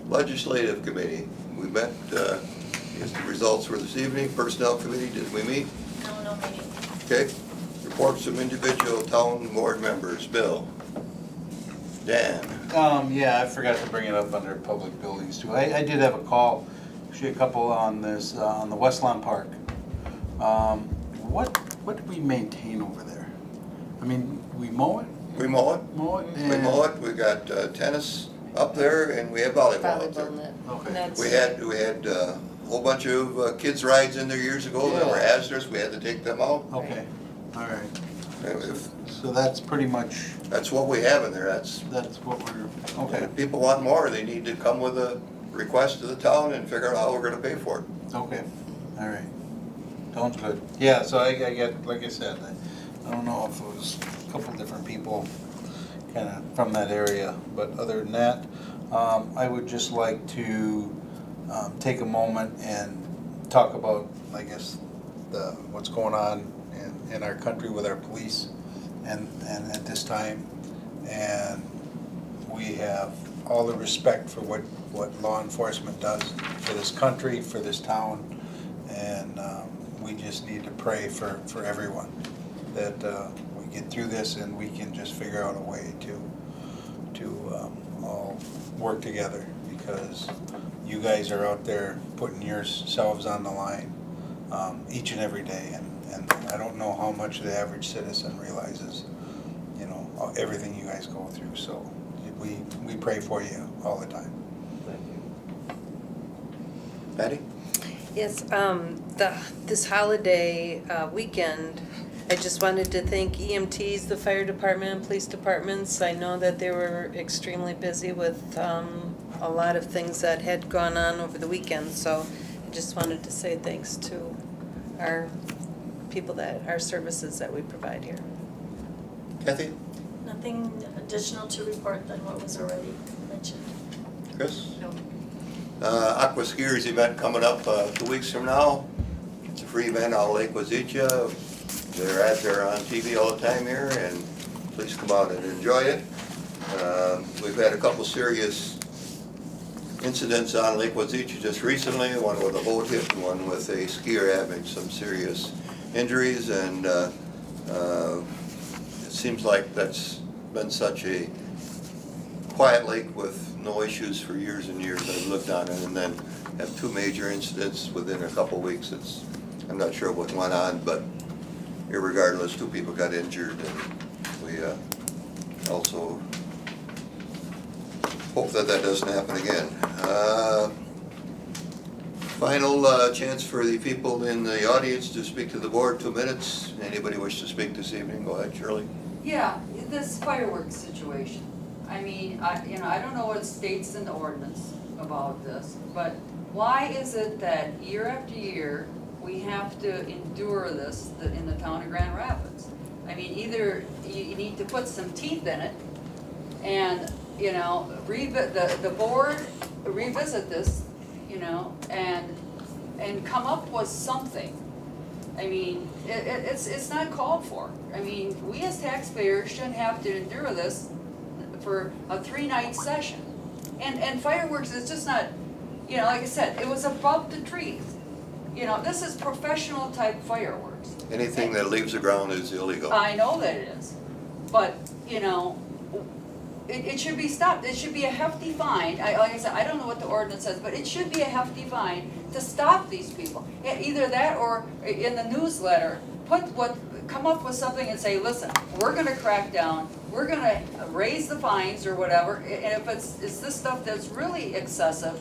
Legislative committee, we met, the results were this evening. Personnel committee, did we meet? No meeting. Okay. Reports from individual town board members. Bill? Dan? Yeah, I forgot to bring it up under public buildings too. I did have a call, actually a couple on this, on the West Lawn Park. What do we maintain over there? I mean, we mow it? We mow it. Mow it? We mow it. We got tennis up there and we have volleyball up there. Volleyball net. Okay. And that's- We had a whole bunch of kids rides in there years ago that were Yeah. hazardous. We had to take them out. Okay, all right. And So that's pretty much, that's what we have in there. That's, that's what we're, okay, if people want more, they need to come with a request to the town and figure out how we're gonna pay for it. okay, all right. Sounds good. Yeah, so I get, like I said, I don't know if it was a couple different people kind of from that area, but other than that, I would just like to take a moment and talk about, I guess, what's going on in our country with our police and at this time. And we have all the respect for what law enforcement does for this country, for this town, and we just need to pray for everyone that we get through this and we can just figure out a way to all work together, because you guys are out there putting yourselves on the line each and every day, and I don't know how much the average citizen realizes, you know, everything you guys go through. So we pray for you all the time. Patty? Yes, this holiday weekend, I just wanted to thank EMTs, the fire department, and police departments. I know that they were extremely busy with a lot of things that had gone on over the weekend, so I just wanted to say thanks to our people our services that we provide here. Kathy? Nothing additional to report than what was already mentioned. Chris? No. Aqua Skiers event coming up 2 weeks from now. It's a free event out of Lake Wazicha. They're on TV all the time here, and please come out and enjoy it. We've had a couple serious incidents on Lake Wazicha just recently, one with a boat hit and one with a skier having some serious injuries, and it seems like that's been such a quiet lake with no issues for years and years. I've looked on it, and then have two major incidents within a couple weeks. I'm not sure what went on, but irregardless, 2 people got injured, and we also hope that doesn't happen again. Final chance for the people in the audience to speak to the board, 2 minutes. Anybody wish to speak this evening? Go ahead, Shirley. Yeah, this fireworks situation. I mean, I don't know what it states in the ordinance about this, but why is it that year after year, we have to endure this in the town of Grand Rapids? I mean, either you need to put some teeth in it and, the board revisit this, and come up with something. I mean, it's not called for. I mean, we as taxpayers shouldn't have to endure this for a 3-night session. And fireworks is just not, like I said, it was above the trees. This is professional type fireworks. Anything that leaves the ground is illegal. I know that it is, but, it should be stopped. It should be a hefty fine. Like I said, I don't know what the ordinance says, but it should be a hefty fine to stop these people. Either that or in the newsletter, come up with something and say, listen, we're gonna crack down, we're gonna raise the fines or whatever, and if it's this stuff that's really excessive,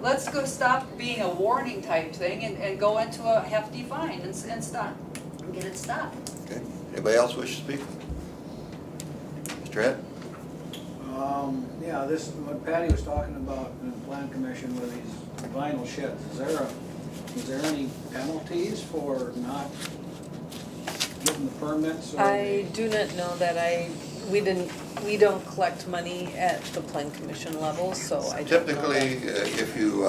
let's go stop being a warning type thing and go into a hefty fine and stop, and get it stopped. Okay. Anybody else wish to speak? Mr. Head? Yeah, this, what Patty was talking about in the plan commission with these vinyl sheds, is there any penalties for not getting the permits? Or I do not know that we don't collect money at the plan commission level, so I don't know Typically, that. if you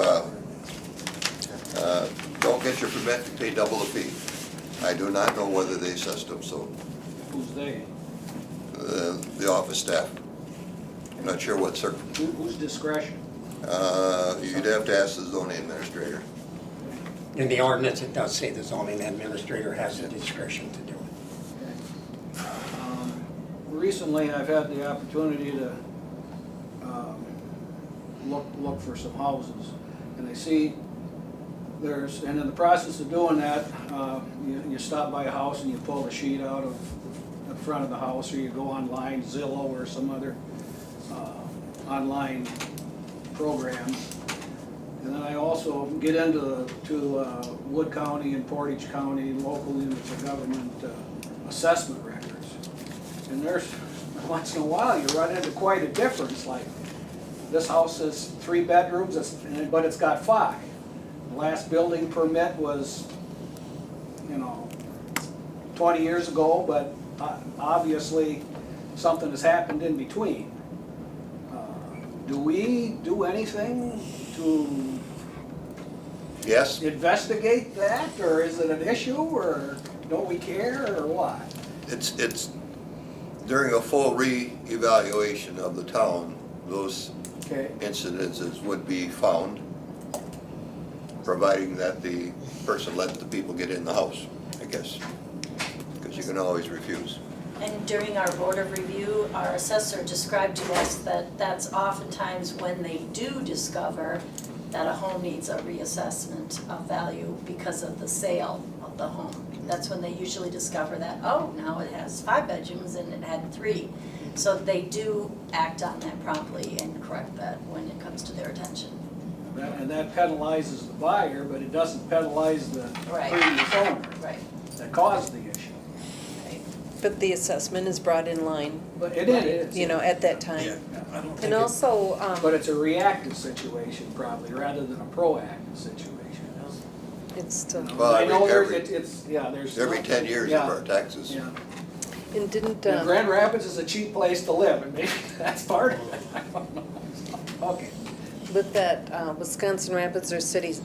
don't get your permit, you pay double the fee. I do not know whether they assessed them, so, Who's they? the office staff. I'm not sure what Whose discretion? you'd have to ask the zoning administrator. In the ordinance, it does say the zoning administrator has the discretion to do it. Recently, I've had the opportunity to look for some houses, and I see and in the process of doing that, you stop by a house and you pull the sheet out of the front of the house, or you go online, Zillow or some other online program. And then I also get into Wood County and Portage County local units of government assessment records. And there's, once in a while, you run into quite a difference, like this house is 3 bedrooms, but it's got 5. The last building permit was, 20 years ago, but obviously something has happened in between. Do we do anything to Yes, investigate that, or is it an issue, or don't we care, or what? it's during a full re-evaluation of the town, those Okay, incidences would be found, providing that the person let the people get in the house, I guess. Because you can always refuse. And during our board of review, our assessor described to us that that's oftentimes when they do discover that a home needs a reassessment of value because of the sale of the home. That's when they usually discover that, oh, now it has 5 bedrooms and it had 3. So they do act on that promptly and correct that when it comes to their attention. and that penalizes the buyer, but it doesn't penalize the Right. previous owner Right. that caused the issue. But the assessment is brought in line, But it is. at that time. And also, But it's a reactive situation probably, rather than a proactive situation. it's still, Well, I know every- there's. Every 10 years of our taxes. Yeah. and didn't, And Grand Rapids is a cheap place to live, and maybe that's part of it. I don't know. Okay. with that Wisconsin Rapids or Cities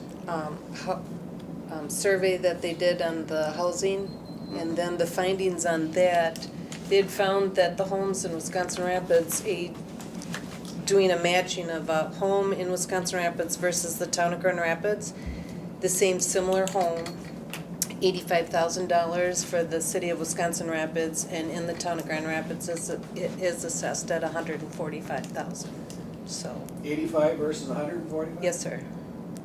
survey that they did on the housing, and then the findings on that, they had found that the homes in Wisconsin Rapids, doing a matching of a home in Wisconsin Rapids versus the town of Grand Rapids, the same similar home, $85,000 for the city of Wisconsin Rapids, and in the town of Grand Rapids, it is assessed at $145,000, so. 85 versus 145? Yes, sir.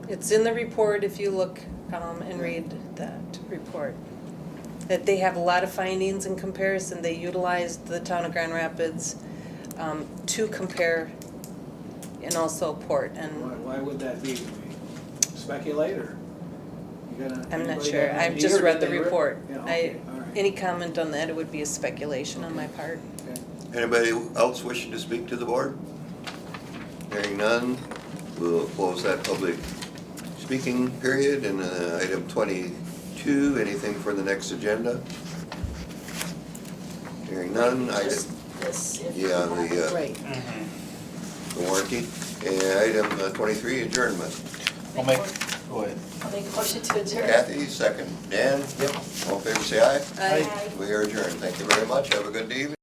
It's in the report if you look and read that report. That they have a lot of findings in comparison. They utilized the town of Grand Rapids to compare, and also Port. And Why would that be? Speculate, or? You gonna- I'm not anybody sure. got an I've idea, just or read did the they report. Yeah, okay, all right. Any comment on that, it would be a speculation on my part. Anybody else wishing to speak to the board? Hearing none, we'll close that public speaking period. And item 22, anything for the next agenda? Hearing none, Just this, if you yeah, have- the Right. the warranty. And item 23, adjournment. Go ahead. I'll make a motion to adjourn. Kathy, second. Dan? Yep. All in favor, say aye. Aye. Aye. We are adjourned. Thank you very much. Have a good evening.